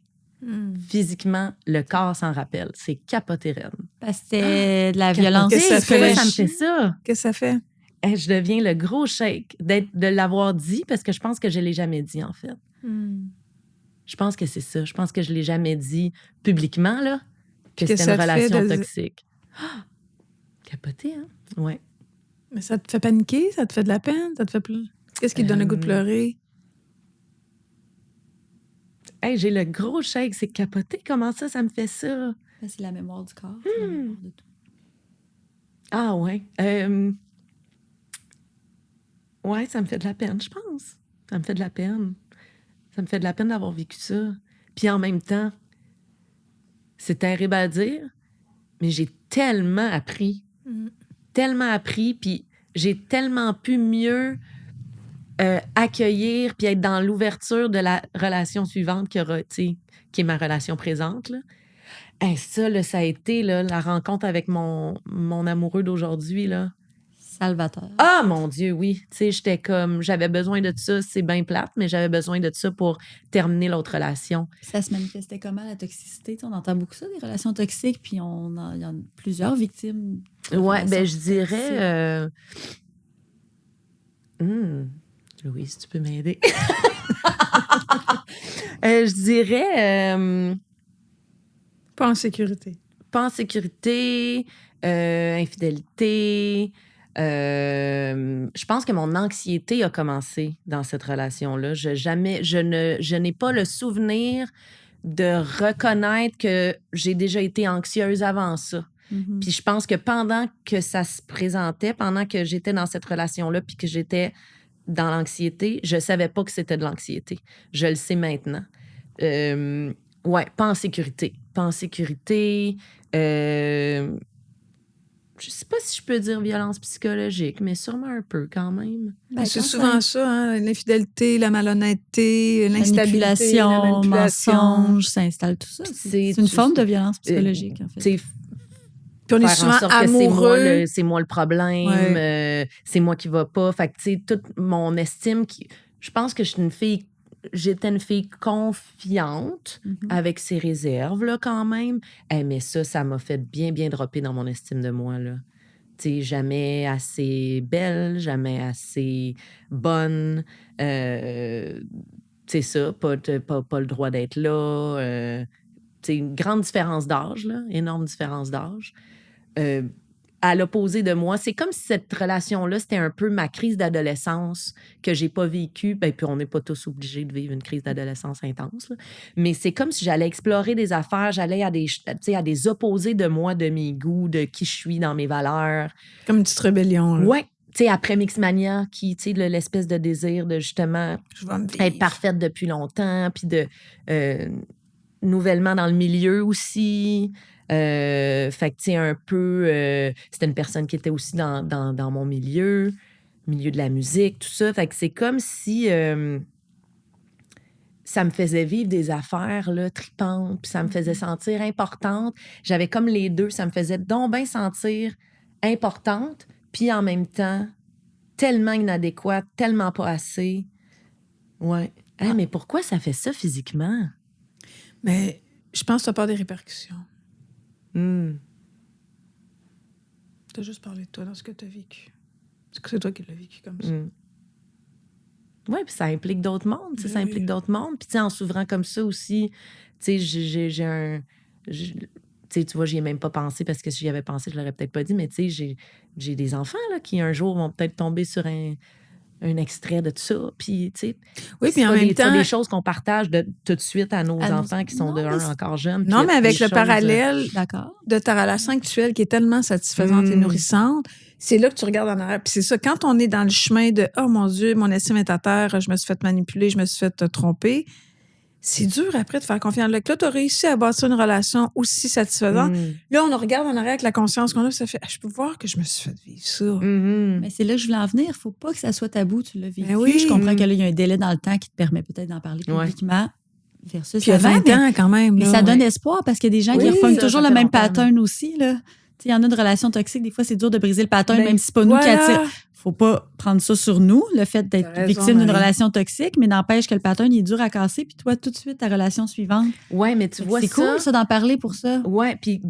physiquement, le corps s'en rappelle. C'est capoté raide. Parce que c'était de la violence. Qu'est-ce que ça Pourquoi fait? ça me fait ça? Qu'est-ce que ça fait? Je deviens le gros shake de l'avoir dit parce que je pense que je l'ai jamais dit, en fait. Je pense que c'est ça. Je pense que je l'ai jamais dit publiquement, là, que Qu'est-ce c'était une que ça te fait relation de- toxique. Ah! Capoté, hein? Ouais. Mais ça te fait paniquer? Ça te fait de la peine? Ça te fait plus... Qu'est-ce qui te donne le goût de pleurer? Hey, j'ai le gros shake. C'est capoté. Comment ça me fait ça? C'est la mémoire du corps. C'est la mémoire de tout. Ah, ouais. Ouais, ça me fait de la peine, je pense. Ça me fait de la peine. Ça me fait de la peine d'avoir vécu ça. Puis en même temps, c'est terrible à dire, mais j'ai tellement appris. Tellement appris, puis j'ai tellement pu mieux accueillir puis être dans l'ouverture de la relation suivante qui est ma relation présente, là. Hey, ça, là, ça a été là, la rencontre avec mon amoureux d'aujourd'hui, là. Salvateur. Ah, mon Dieu, oui. Tu sais, j'étais comme... J'avais besoin de ça. C'est bien plate, mais j'avais besoin de ça pour terminer l'autre relation. Ça se manifestait comment, la toxicité? Tu sais, on entend beaucoup ça, des relations toxiques, puis il y en a plusieurs victimes. de Ouais, relations ben je dirais... Louise, tu peux m'aider? Je dirais... Pas en sécurité. pas en sécurité, infidélité. Je pense que mon anxiété a commencé dans cette relation-là. Je n'ai pas le souvenir de reconnaître que j'ai déjà été anxieuse avant ça. Mhm. Puis je pense que pendant que ça se présentait, pendant que j'étais dans cette relation-là, puis que j'étais dans l'anxiété, je savais pas que c'était de l'anxiété. Je le sais maintenant. Ouais, pas en sécurité. Pas en sécurité. Je sais pas si je peux dire violence psychologique, mais sûrement un peu quand même. Ben, c'est quand souvent même. ça, hein, l'infidélité, la malhonnêteté, l'instabilité, la Manipulation, manipulation. mensonge, s'installe tout ça. C'est une forme de violence psychologique, en fait. Tu sais, Puis on est faire en souvent sorte que amoureux. c'est moi le problème, c'est moi qui va pas. Fait que, tu sais, toute mon estime, je pense que j'étais une fille confiante avec ses réserves, là, quand même. Mais ça m'a fait bien, bien dropper dans mon estime de moi, là. Tu sais, jamais assez belle, jamais assez bonne. C'est ça, pas le droit d'être là. Tu sais, une grande différence d'âge, là, énorme différence d'âge. À l'opposé de moi, c'est comme si cette relation-là, c'était un peu ma crise d'adolescence que j'ai pas vécue. Ben, puis on n'est pas tous obligés de vivre une crise d'adolescence intense, là. Mais c'est comme si j'allais explorer des affaires, j'allais à des opposés de moi, de mes goûts, de qui je suis dans mes valeurs. Comme une petite rébellion. Là. Ouais. Tu sais, après Mixmania, l'espèce de désir de justement Je vais me vivre. être parfaite depuis longtemps, puis de nouvellement dans le milieu aussi. Fait que, tu sais, un peu... c'était une personne qui était aussi dans mon milieu de la musique, tout ça. Fait que c'est comme si ça me faisait vivre des affaires là, tripantes, puis ça me faisait sentir importante. J'avais comme les deux. Ça me faisait donc bien sentir importante, puis en même temps, tellement inadéquate, tellement pas assez. Ouais. Hey, mais pourquoi ça fait ça physiquement? Mais je pense que tu as peur des répercussions. Tu as juste parlé de toi dans ce que tu as vécu. Est-ce que c'est toi qui l'as vécu comme ça? Oui, puis ça implique d'autres mondes. Oui. Ça implique d'autres mondes. Puis, tu sais, en s'ouvrant comme ça aussi, tu sais, j'ai un... Tu sais, tu vois, j'y ai même pas pensé parce que si j'y avais pensé, je l'aurais peut-être pas dit, mais tu sais, j'ai des enfants là, qui un jour vont peut-être tomber sur un extrait de tout ça. Puis, tu sais, Oui, puis en même temps... C'est des choses qu'on partage tout de suite à nos enfants qui sont non, encore jeunes. Non, mais avec le parallèle D'accord. de ta relation actuelle qui est tellement satisfaisante et nourrissante, c'est là que tu regardes en arrière. Puis c'est ça, quand on est dans le chemin de « Oh mon Dieu, mon estime est à terre, je me suis fait manipuler, je me suis fait tromper », c'est dur après de faire confiance. Là, tu as réussi à bâtir une relation aussi satisfaisante. Là, on regarde en arrière avec la conscience qu'on a, ça fait « Je peux voir que je me suis fait vivre ça. Mais c'est là que je voulais en venir. Faut pas que ça soit tabou, tu l'as vécu. Ben oui. Je comprends que là, il y a un délai dans le temps qui te permet peut-être d'en parler publiquement versus Puis il y a 20 ans quand même. Mais là, ça donne espoir parce qu'il y a des gens qui Oui, reprennent ça, toujours ça le fait même longtemps, pattern aussi, là. Il y en a de relations toxiques, des fois, c'est dur de briser le pattern, Ben, même si c'est pas nous qui voilà. attirent. Faut pas prendre ça sur nous, le fait T'as d'être raison, victime d'une Marie. relation toxique, mais n'empêche que le pattern, il est dur à casser, puis toi, tout de suite, ta relation suivante. Ouais, mais tu vois C'est cool, ça, d'en parler pour ça. Ouais, puis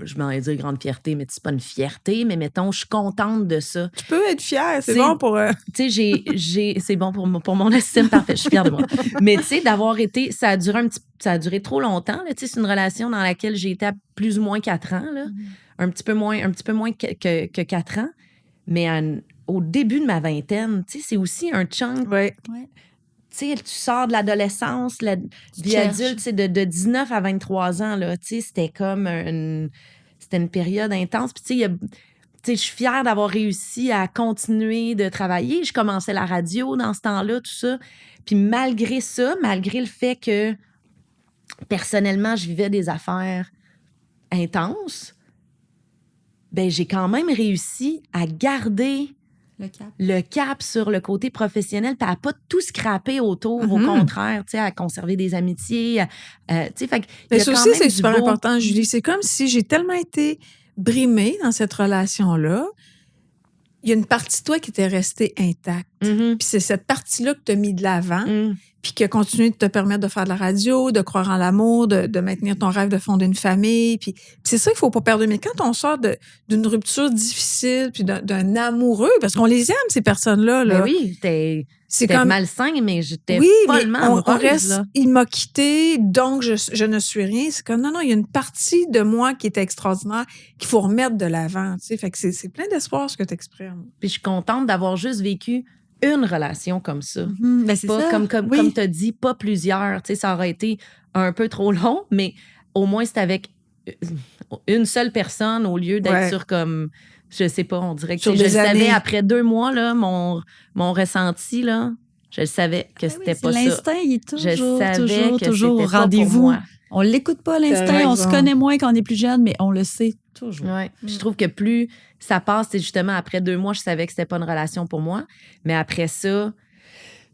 je m'en vais dire grande fierté, mais c'est pas une fierté, mais mettons, je suis contente de ça. Tu peux être fière, c'est C'est- bon pour... Tu sais, c'est bon pour mon estime, parfait, je suis fière de moi. Mais tu sais, d'avoir été, ça a duré trop longtemps, là. Tu sais, c'est une relation dans laquelle j'ai été à plus ou moins 4 ans, là. Un petit peu moins que 4 ans. Mais au début de ma vingtaine, tu sais, c'est aussi un chunk. Oui. Tu sais, tu sors de l'adolescence, la vie cherches. adulte, tu sais, de 19 à 23 ans, là, tu sais, c'était comme c'était une période intense. Puis, tu sais, je suis fière d'avoir réussi à continuer de travailler. Je commençais la radio dans ce temps-là, tout ça. Puis, malgré ça, malgré le fait que, personnellement, je vivais des affaires intenses, ben j'ai quand même réussi à garder le cap sur le côté professionnel, puis à pas tout scraper autour, au contraire, tu sais, à conserver des amitiés, tu sais, fait qu'il y Mais a ça quand aussi, même c'est du super beau. important, Julie. C'est comme si j'ai tellement été brimée dans cette relation-là. Il y a une partie de toi qui était restée intacte. Mhm. Puis c'est cette partie-là que tu as mis de l'avant, Mm. puis qui a continué de te permettre de faire de la radio, de croire en l'amour, de maintenir ton rêve de fonder une famille. Puis c'est ça qu'il faut pas perdre. Mais quand on sort d'une rupture difficile, puis d'un amoureux, parce qu'on les aime, ces personnes-là. Là, Ben oui, c'est c'était comme... malsain, mais j'étais Oui, mais follement on amoureuse, reste, là. il m'a quitté, donc je ne suis rien. C'est comme, non, il y a une partie de moi qui était extraordinaire qu'il faut remettre de l'avant, tu sais. Fait que c'est plein d'espoir ce que tu exprimes. Puis je suis contente d'avoir juste vécu une relation comme ça. Ben, c'est Pas ça. comme Oui. tu as dit, pas plusieurs. Tu sais, ça aurait été un peu trop long, mais au moins c'est avec une seule personne au lieu d'être Ouais. sur comme, je sais pas, on dirait que Sur je des savais années. après 2 mois, là, mon ressenti, là, Je le savais que c'était pas ça. L'instinct, il est Je toujours savais que toujours au c'était pas pour rendez-vous. moi. On l'écoute pas, T'as l'instinct. On se raison. connaît moins quand on est plus jeune, mais on le sait toujours. Ouais. Puis je trouve que plus ça passe, c'est justement après 2 mois, je savais que c'était pas une relation pour moi. Mais après ça,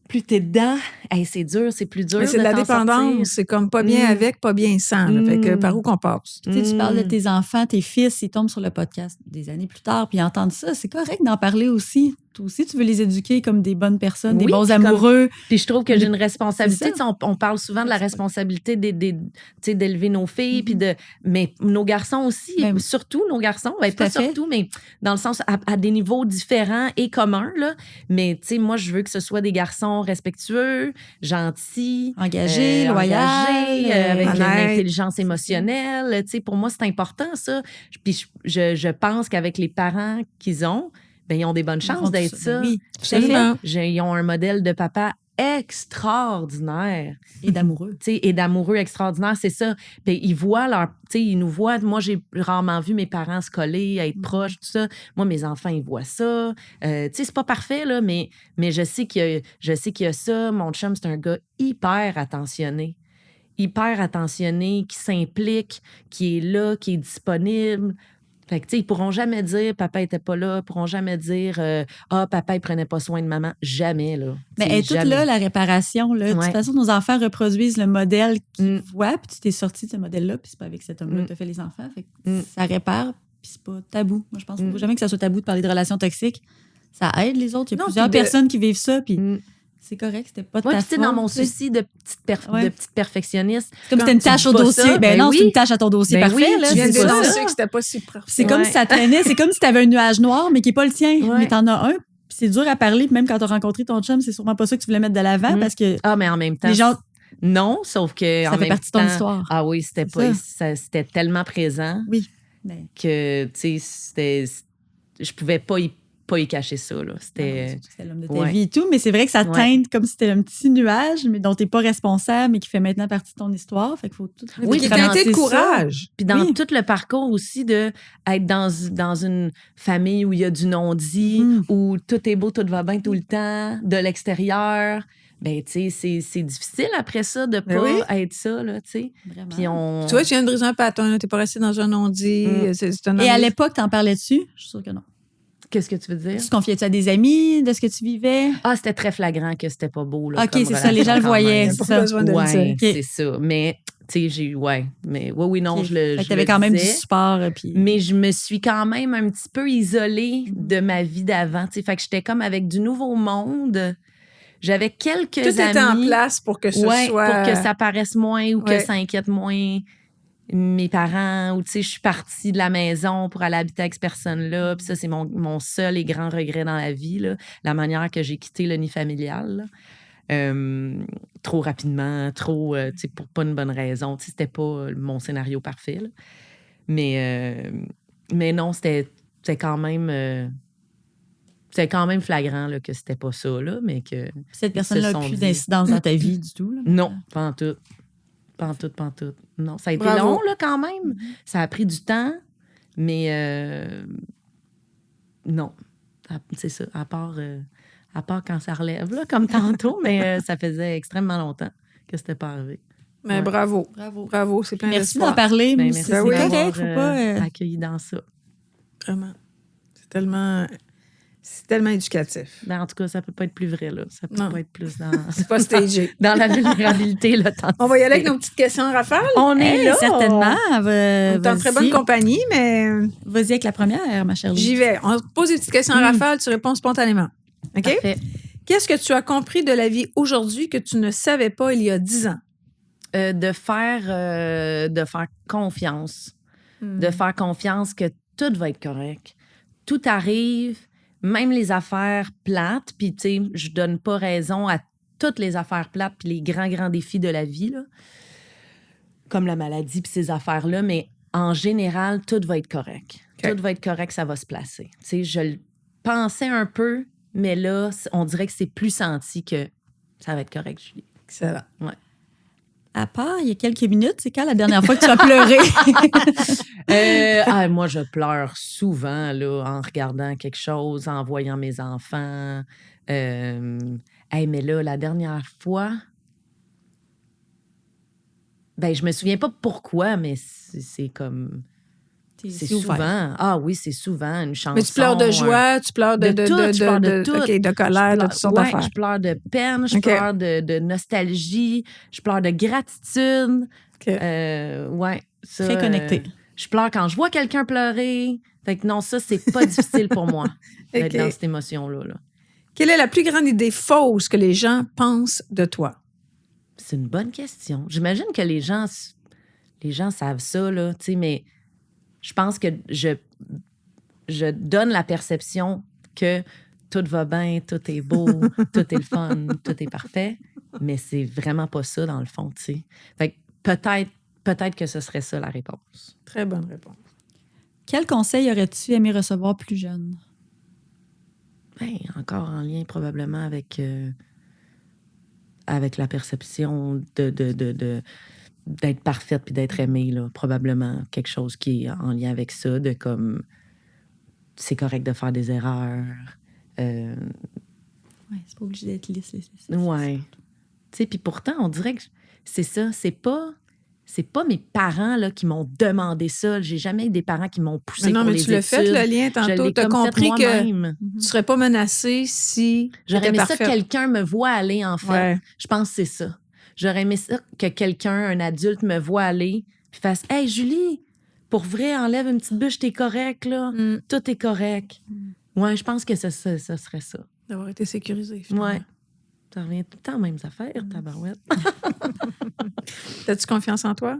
plus t'es dedans, hey, c'est dur, c'est plus dur. Mais c'est de la t'en dépendance. sortir. C'est comme pas bien avec, pas bien sans. là. Fait que par où qu'on passe? Tu sais, tu parles de tes enfants, tes fils, ils tombent sur le podcast des années plus tard, puis ils entendent ça. C'est correct d'en parler aussi. Toi aussi, tu veux les éduquer comme des bonnes personnes, des Oui, bons puis comme- amoureux. Puis je trouve que j'ai une responsabilité. C'est Tu sais, on parle souvent de la responsabilité tu sais, d'élever nos filles, puis mais nos garçons aussi, Ben, surtout nos garçons, ben, tout à pas fait. surtout, mais dans le sens à des niveaux différents et communs. Là. Mais tu sais, moi, je veux que ce soit des garçons respectueux, gentils, Engagés, loyaux, engagés, avec une honnêtes. intelligence émotionnelle. Tu sais, pour moi, c'est important, ça. Puis je pense qu'avec les parents qu'ils ont, ben, ils ont des bonnes chances d'être ça. Oui, tout à Absolument. fait. Ils ont un modèle de papa extraordinaire. Et d'amoureux. Tu sais, et d'amoureux extraordinaire, c'est ça. Puis ils voient leur. Tu sais, ils nous voient. Moi, j'ai rarement vu mes parents se coller, être proches, tout ça. Moi, mes enfants, ils voient ça. Tu sais, c'est pas parfait, là, mais je sais qu'il y a ça. Mon chum, c'est un gars hyper attentionné. Hyper attentionné, qui s'implique, qui est là, qui est disponible. Fait que, tu sais, ils pourront jamais dire papa était pas là, ils pourront jamais dire papa, il prenait pas soin de maman. Jamais, là. Mais Tu sais, elle est toute jamais. là, la réparation. Là. De toute Ouais. façon, nos enfants reproduisent le modèle qu'ils Mm. voient, puis tu t'es sorti de ce modèle-là, puis c'est pas avec cet homme-là que tu as fait les enfants. Fait que Mm. ça répare, puis c'est pas tabou. Moi, je pense qu'il Mm. faut jamais que ça soit tabou de parler de relations toxiques. Ça aide les autres. Il y a Non, plusieurs puis de- personnes qui vivent ça, puis Mm. c'est correct, c'était pas de Moi, ta puis tu sais, dans faute, mon tu sais. souci de petite, Ouais. de petite perfectionniste. C'est comme si c'était une tu tâche dis au pas dossier. ça, Ben ben non, oui. c'est une tâche à ton dossier Ben parfait. oui, là, Tu viens c'est de pas dénoncer ça. que c'était pas si parfait. C'est comme Ouais. si ça traînait. C'est comme si tu avais un nuage noir, mais qui n'est pas le tien. Ouais. Mais t'en as un. Puis c'est dur à parler. Puis même quand tu as rencontré ton chum, c'est sûrement pas ça que tu voulais mettre de l'avant Mm. parce que Ah, mais en même temps. les gens, Non, sauf que. ça en fait même partie de ton temps- histoire. Ah oui, c'était C'est pas. C'était tellement présent Oui. Mais, que, tu sais, je pouvais pas y cacher ça, là. C'était. surtout que c'était l'homme de ta ouais. vie et tout. Mais c'est vrai que ça Ouais. teinte comme si c'était un petit nuage, mais dont tu n'es pas responsable, mais qui fait maintenant partie de ton histoire. Fait qu'il faut tout Oui, qui est puis teinté de ramasser ça. courage. Puis dans Oui. tout le parcours aussi de être dans une famille où il y a du non-dit, Mm. où tout est beau, tout va bien tout le temps, de l'extérieur, ben tu sais, c'est difficile après ça de Ben pas oui. être ça, là, tu sais. Vraiment. Puis on... Tu vois, tu viens de briser un patron, t'es pas resté dans un non-dit. Mm. C'est un Et à non-dit. l'époque, t'en parlais dessus? Je suis sûre que non. Qu'est-ce que tu veux dire? Tu te confiais-tu à des amis de ce que tu vivais? Ah, c'était très flagrant que c'était pas beau, là. OK, comme c'est ça, les gens le relation voyaient, quand c'est même. ça. besoin de le Ouais, dire. OK. c'est ça. Mais, tu sais, mais oui, non, OK. je le Fait que je t'avais le quand même du disais. support. Puis... Mais je me suis quand même un petit peu isolée de ma vie d'avant. Tu sais, fait que j'étais comme avec du nouveau monde. J'avais quelques Tout amis. était en place pour que ce Ouais, soit... pour que ça paraisse moins ou Ouais. que ça inquiète moins mes parents. Ou tu sais, je suis partie de la maison pour aller habiter avec cette personne-là. Puis ça, c'est mon seul et grand regret dans la vie, là, la manière que j'ai quitté le nid familial. Là. Trop rapidement, trop, tu sais, pour pas une bonne raison. Tu sais, c'était pas mon scénario parfait. Là. Mais non, c'était quand même... c'était quand même flagrant là, que c'était pas ça, là, mais que... Cette personne-là se n'a sont plus dit. d'incidence dans ta vie du tout. Là. Non, pas en tout. Pas en tout, pas en tout. Non, ça a été Bravo. long, là, quand même. Ça a pris du temps, mais non. C'est ça, à part quand ça relève, là, comme tantôt, mais ça faisait extrêmement longtemps que c'était pas arrivé. Mais Ouais. bravo. Bravo. Bravo, c'est plein Merci d'espoir. d'en parler. Ben, mais merci c'est oui. correct, d'avoir faut pas... accueilli dans ça. Vraiment. C'est tellement éducatif. Ben, en tout cas, ça peut pas être plus vrai, là. Ça peut Non. pas être plus dans, C'est pas stagé. dans la vulnérabilité, là. On va y aller avec nos petites questions, Raphaël. On est Hey, là. certainement. On est en très bonne compagnie, mais Vas-y avec la première, ma chère Lou. j'y vais. On te pose des petites questions à Raphaël, tu réponds spontanément. OK? Parfait. Qu'est-ce que tu as compris de la vie aujourd'hui que tu ne savais pas il y a 10 ans? De faire confiance. De faire confiance que tout va être correct. Tout arrive, même les affaires plates, puis tu sais, je donne pas raison à toutes les affaires plates puis les grands défis de la vie, là, comme la maladie puis ces affaires-là, mais en général, tout va être correct. OK. Tout va être correct, ça va se placer. Tu sais, je le pensais un peu, mais là, on dirait que c'est plus senti que ça va être correct, Julie. Excellent. À part, il y a quelques minutes, c'est quand la dernière fois que tu as pleuré? Moi, je pleure souvent là, en regardant quelque chose, en voyant mes enfants. Hey, mais là, la dernière fois, je me souviens pas pourquoi, mais c'est comme... C'est ouvert. souvent. Ah oui, c'est souvent une chanson. Mais tu pleures de joie, tu pleures de tout, je pleure de tout. OK, de colère, de toutes sortes d'affaires. Je pleure de peine, je OK. pleure de nostalgie, je pleure de gratitude. OK. Ouais, ça, Très connecté. je pleure quand je vois quelqu'un pleurer. Fait que non, ça, c'est pas difficile pour moi d'être OK. dans cette émotion-là. Là. Quelle est la plus grande idée fausse que les gens pensent de toi? C'est une bonne question. J'imagine que les gens savent ça, là, tu sais, mais je pense que je donne la perception que tout va bien, tout est beau, tout est le fun, tout est parfait, mais c'est vraiment pas ça dans le fond, tu sais. Fait que peut-être que ce serait ça la réponse. Très bonne réponse. Quel conseil aurais-tu aimé recevoir plus jeune? Encore en lien probablement avec la perception d'être parfaite puis d'être aimée, là. Probablement quelque chose qui est en lien avec ça, de comme c'est correct de faire des erreurs. Ouais, c'est pas obligé d'être lisse. Ouais. Tu sais, puis pourtant, on dirait que c'est ça. C'est pas mes parents là, qui m'ont demandé ça. J'ai jamais eu des parents qui m'ont poussé Mais non, pour mais les tu l'as études. fait, le lien, tantôt. Tu as compris que tu serais pas menacée si J'aurais aimé parfaite. ça que quelqu'un me voit aller, en fait. Ouais. Je pense que c'est ça. J'aurais aimé ça que quelqu'un, un adulte, me voit aller puis fasse « Hey, Julie, pour vrai, enlève une petite bûche, t'es correct, là. Tout est correct. Ouais, je pense que ça serait ça. D'avoir été sécurisée, finalement. Ouais. Ça revient tout le temps aux mêmes affaires, tabarouette. As-tu confiance en toi?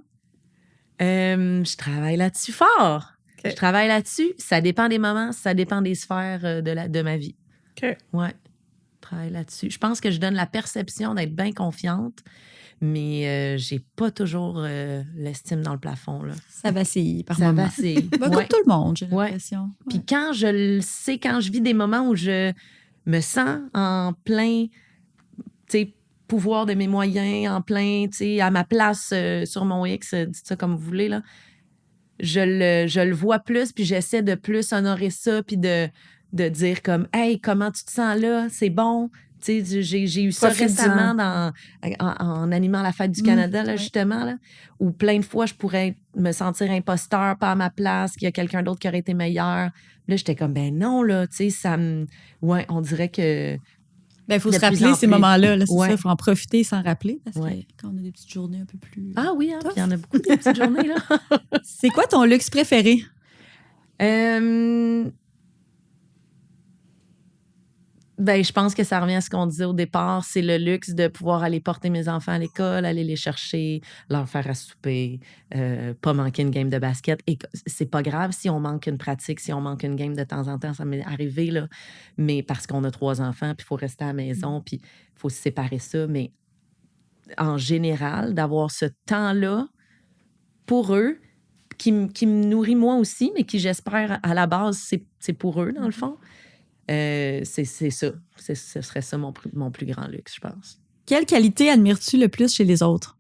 Je travaille là-dessus fort. OK. Je travaille là-dessus. Ça dépend des moments, ça dépend des sphères de ma vie. OK. Ouais. Je travaille là-dessus. Je pense que je donne la perception d'être bien confiante, mais j'ai pas toujours l'estime dans le plafond. Là. Ça vacille par Ça moments. vacille. Ben, Ouais. Comme tout le monde, j'ai Ouais. l'impression. Puis quand je le sais, quand je vis des moments où je me sens en plein, tu sais, pouvoir de mes moyens, en plein, tu sais, à ma place sur mon X, dites ça comme vous voulez, là, je le vois plus, puis j'essaie de plus honorer ça, puis de dire comme, hey, comment tu te sens là? C'est bon. Tu sais, j'ai eu ça Profites-en. récemment en animant la Fête du Canada, là, ouais. justement, là, où plein de fois, je pourrais me sentir imposteur, pas à ma place, qu'il y a quelqu'un d'autre qui aurait été meilleur. Là, j'étais comme, ben non, là, tu sais, ça me... Ouais, on dirait que... Ben, il faut De se plus rappeler en ces plus. moments-là. Là, c'est Ouais. ça, il faut en profiter sans rappeler. Parce Ouais. que quand on a des petites journées un peu plus. Ah oui, hein, tough. puis il y en a beaucoup des petites journées, là. C'est quoi ton luxe préféré? Je pense que ça revient à ce qu'on disait au départ. C'est le luxe de pouvoir aller porter mes enfants à l'école, aller les chercher, leur faire à souper, pas manquer une game de basket. Et c'est pas grave si on manque une pratique, si on manque une game de temps en temps, ça m'est arrivé, là. Mais parce qu'on a 3 enfants, puis il faut rester à la maison, puis il faut se séparer ça. Mais en général, d'avoir ce temps-là pour eux, qui me nourrit moi aussi, mais qui, j'espère, à la base, c'est pour eux, dans le fond. C'est ça. Ce serait ça mon plus grand luxe, je pense. Quelle qualité admires-tu le plus chez les autres?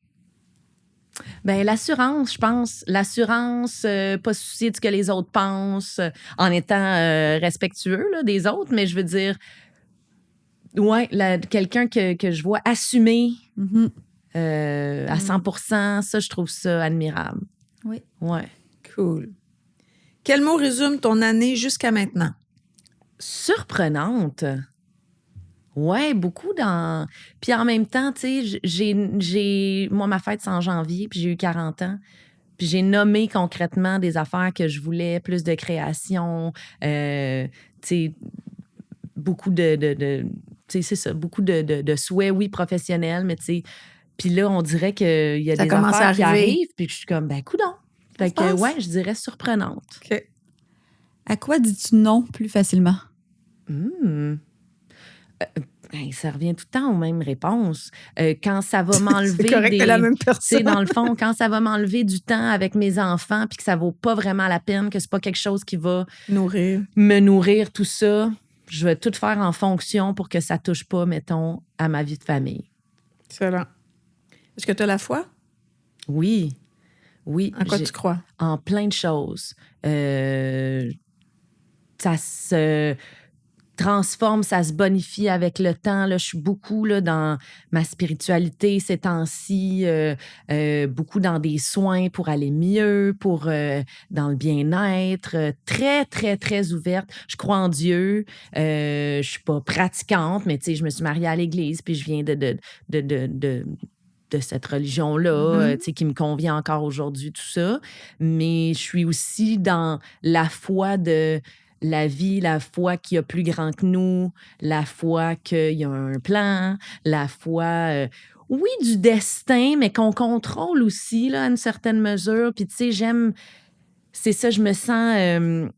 L'assurance, je pense. L'assurance, pas se soucier de ce que les autres pensent, en étant respectueux là, des autres, mais je veux dire, ouais, quelqu'un que je vois assumer à 100%, ça, je trouve ça admirable. Oui. Ouais. Cool. Quel mot résume ton année jusqu'à maintenant? Surprenante. Ouais, beaucoup dans... Puis en même temps, tu sais, moi, ma fête, c'est en janvier, puis j'ai eu 40 ans. Puis j'ai nommé concrètement des affaires que je voulais, plus de création, tu sais, beaucoup de tu sais, c'est ça, beaucoup de souhaits, oui, professionnels, mais tu sais... Puis là, on dirait qu'il y a Ça des commence affaires à qui arriver. arrivent, puis je suis comme, ben, coudonc. Fait que, passe. ouais, je dirais surprenante. OK. À quoi dis-tu non plus facilement? Ça revient tout le temps aux mêmes réponses. Quand ça va m'enlever C'est correct, t'es la même personne. Tu sais, dans le fond, quand ça va m'enlever du temps avec mes enfants puis que ça vaut pas vraiment la peine, que c'est pas quelque chose qui va Nourrir. me nourrir, tout ça, je vais tout faire en fonction pour que ça touche pas, mettons, à ma vie de famille. Excellent. Est-ce que tu as la foi? Oui. Oui. En quoi tu crois? En plein de choses. Ça se... transforme, ça se bonifie avec le temps. Là, je suis beaucoup là, dans ma spiritualité ces temps-ci, beaucoup dans des soins pour aller mieux, dans le bien-être, très, très, très ouverte. Je crois en Dieu. Je suis pas pratiquante, mais tu sais, je me suis mariée à l'église, puis je viens de cette religion-là, tu sais, qui me convient encore aujourd'hui, tout ça. Mais je suis aussi dans la foi de la vie, la foi qu'il y a plus grand que nous, la foi qu'il y a un plan, la foi, oui, du destin, mais qu'on contrôle aussi, là, à une certaine mesure. Puis, tu sais, c'est ça, je me sens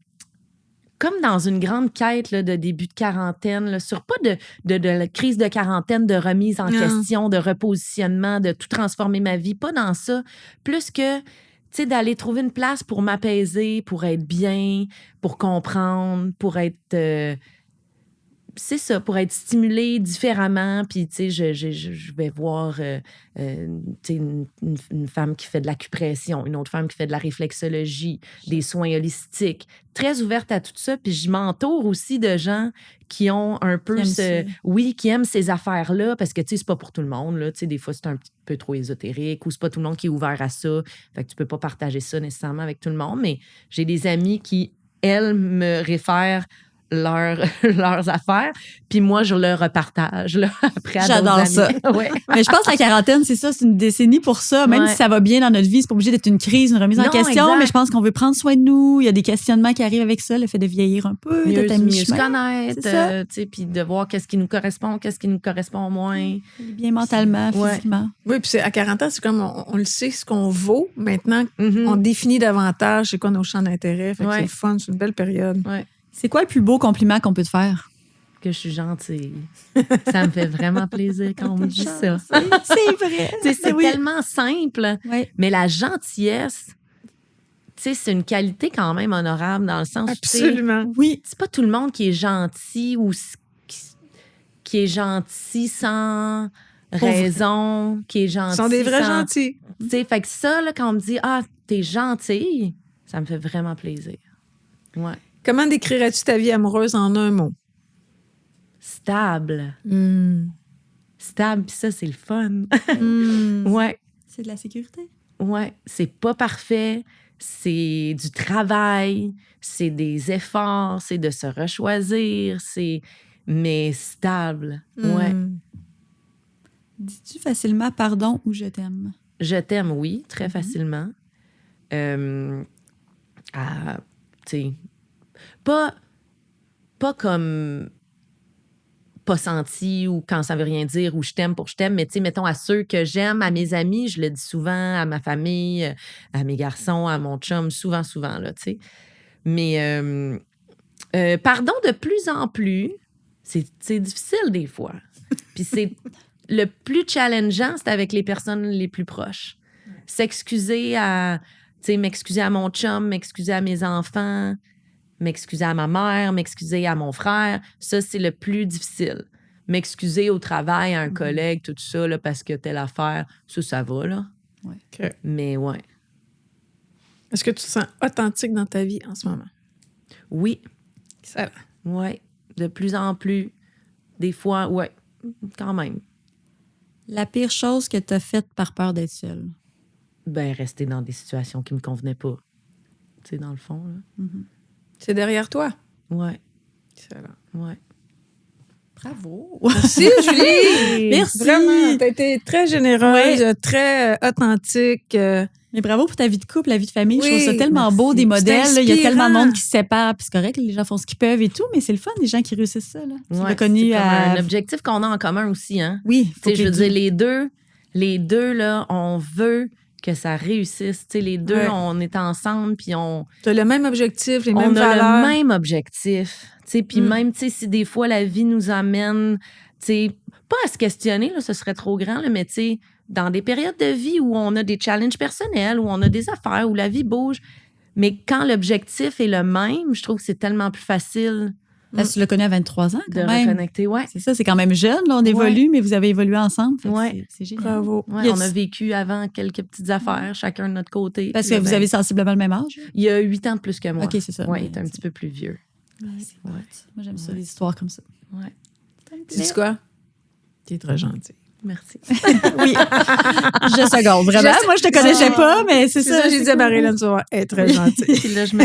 comme dans une grande quête là, de début de quarantaine, là, sur pas de la crise de quarantaine, de remise en question, de repositionnement, de tout transformer ma vie, pas dans ça. Plus que, tu sais, d'aller trouver une place pour m'apaiser, pour être bien, pour comprendre, pour être... c'est ça, pour être stimulée différemment. Puis, tu sais, je vais voir tu sais, une femme qui fait de l'acupression, une autre femme qui fait de la réflexologie, des soins holistiques. Très ouverte à tout ça. Puis, je m'entoure aussi de gens qui ont un peu qui aiment ces affaires-là, parce que, tu sais, c'est pas pour tout le monde, là. Tu sais, des fois, c'est un petit peu trop ésotérique ou c'est pas tout le monde qui est ouvert à ça. Fait que tu peux pas partager ça nécessairement avec tout le monde. Mais j'ai des amis qui, elles, me réfèrent leurs affaires, puis moi, je le repartage là, après à J'adore d'autres ça. amis. Ouais. Mais je pense que la quarantaine, c'est ça, c'est une décennie pour ça. Même si ça va bien dans notre vie, c'est pas obligé d'être une crise, une remise en Non, question, exact. mais je pense qu'on veut prendre soin de nous. Il y a des questionnements qui arrivent avec ça, le fait de vieillir un peu, d'être à Mieux se mi-chemin. connaître, C'est ça. tu sais, puis de voir qu'est-ce qui nous correspond moins. Bien mentalement, Ouais. physiquement. Oui, puis à 40 ans, c'est comme on le sait ce qu'on vaut. Maintenant, Mhm. on définit davantage c'est quoi nos champs d'intérêt. Fait que c'est le fun, c'est une belle période. Ouais. C'est quoi le plus beau compliment qu'on peut te faire? Que je suis gentille. Ça me fait vraiment plaisir quand on me dit ça. C'est vrai. Tu sais, c'est Oui. tellement simple, Oui. mais la gentillesse, tu sais, c'est une qualité quand même honorable dans le sens où, tu sais, Absolument. Oui. c'est pas tout le monde qui est gentil ou qui est gentil sans raison, qui est gentil. Ils sont des vrais sans- gentils. Tu sais, fait que ça, là, quand on me dit « Ah, t'es gentil », ça me fait vraiment plaisir. Ouais. Comment décrirais-tu ta vie amoureuse en un mot? Stable. Stable, puis ça, c'est le fun. Ouais. C'est de la sécurité. Ouais. C'est pas parfait. C'est du travail. C'est des efforts. C'est de se rechoisir. Mais stable. Ouais. Dis-tu facilement pardon ou je t'aime? Je t'aime, oui, très facilement. Tu sais, pas comme pas senti ou quand ça veut rien dire ou je t'aime pour je t'aime, mais tu sais, mettons à ceux que j'aime, à mes amis, je le dis souvent, à ma famille, à mes garçons, à mon chum, souvent, là, tu sais. Mais pardon de plus en plus, c'est difficile des fois. Puis c'est le plus challengeant, c'est avec les personnes les plus proches. S'excuser à, tu sais, m'excuser à mon chum, m'excuser à mes enfants, m'excuser à ma mère, m'excuser à mon frère, ça, c'est le plus difficile. M'excuser au travail, à un collègue, tout ça, là, parce que telle affaire, ça va, là. Ouais. OK. Mais ouais. Est-ce que tu te sens authentique dans ta vie en ce moment? Oui, Ça, ouais. De plus en plus. Des fois, ouais, quand même. La pire chose que tu as faite par peur d'être seule? Ben, rester dans des situations qui me convenaient pas. Tu sais, dans le fond, là. c'est derrière toi. Ouais, Excellent. ouais. Bravo! Merci, Julie! Merci! Vraiment, t'as été très généreuse, très authentique. Mais bravo pour ta vie de couple, la vie de famille. Je Oui, trouve ça tellement merci. beau, des modèles. là. Il y a inspirant. tellement de monde qui se sépare. Puis c'est correct, les gens font ce qu'ils peuvent et tout, mais c'est le fun, des gens qui réussissent ça. Là. C'est Ouais, reconnu c'est comme à... un objectif qu'on a en commun aussi, hein. Oui, faut Tu sais, que je veux les dire, les deux, là, on veut que ça réussisse. Tu sais, les deux, Ouais. on est ensemble, puis on T'as le même objectif, les mêmes a valeurs. le même objectif. Tu sais, puis même, tu sais, si des fois la vie nous amène, tu sais, pas à se questionner, là, ce serait trop grand, là, mais tu sais, dans des périodes de vie où on a des challenges personnels, où on a des affaires, où la vie bouge, mais quand l'objectif est le même, je trouve que c'est tellement plus facile Parce que tu l'as connu à 23 ans, de quand même. reconnecter. Ouais. C'est ça, c'est quand même jeune. Là, on évolue, mais vous avez évolué ensemble. Fait que Ouais. c'est génial. Bravo. Ouais, Y on a a-tu- vécu avant quelques petites affaires, chacun de notre côté. Parce Puis que là, vous ben, avez sensiblement le même âge. Il y a 8 ans de plus que moi. OK, c'est ça. Oui, Mais il est un petit peu plus vieux. Moi, j'aime ça, des histoires comme ça. Ouais. Tu dis quoi? T'es très gentil. Merci. Oui. Je seconde, vraiment. Moi, je te connaissais pas, mais c'est ça. J'ai dit à Marilyn, tu vois, elle est très gentille. Puis là, je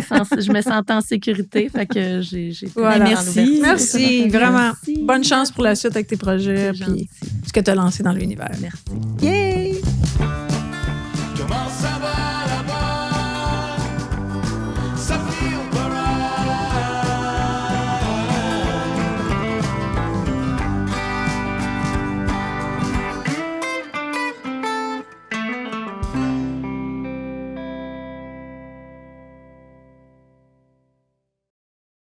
me sentais en sécurité, fait que j'ai Voilà. Merci. Merci, vraiment. Merci. Bonne chance pour la suite avec tes projets C'est puis gentil. ce que tu as lancé dans l'univers. Merci. Yeah!